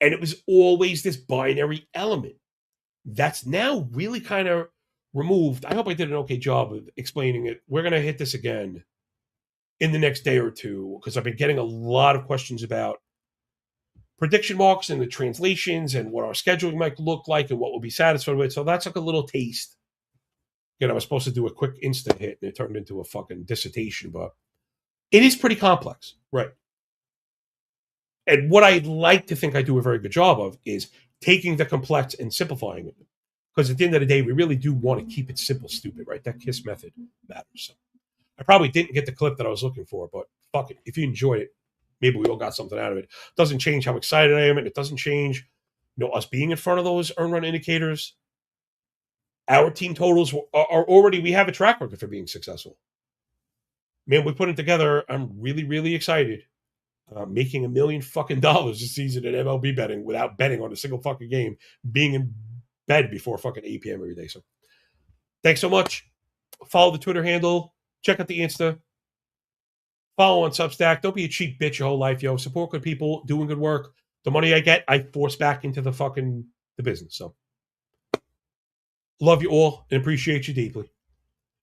And it was always this binary element that's now really kind of removed. I hope I did an okay job of explaining it. We're going to hit this again in the next day or two because I've been getting a lot of questions about prediction marks and the translations and what our scheduling might look like and what we'll be satisfied with. So that's like a little taste. I was supposed to do a quick instant hit and it turned into a fucking dissertation, but it is pretty complex. Right. And what I'd like to think I do a very good job of is taking the complex and simplifying it. Because at the end of the day, we really do want to keep it simple, stupid, right? That KISS method matters. So I probably didn't get the clip that I was looking for, but fuck it. If you enjoyed it, maybe we all got something out of it. It doesn't change how excited I am, and it doesn't change, us being in front of those earn run indicators. Our team totals are already, we have a track record for being successful. Man, we put it together. I'm really, really excited. Making $1 million fucking dollars this season in MLB betting without betting on a single fucking game, being in bed before fucking 8 p.m. every day. So thanks so much. Follow the Twitter handle. Check out the Insta. Follow on Substack. Don't be a cheap bitch your whole life, yo. Support good people doing good work. The money I get, I force back into the business. So love you all and appreciate you deeply.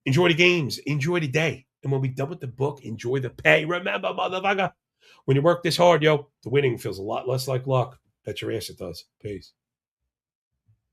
Enjoy the games. Enjoy the day. And when we're done with the book, enjoy the pay. Remember, motherfucker, when you work this hard, yo, the winning feels a lot less like luck. Bet your ass it does. Peace.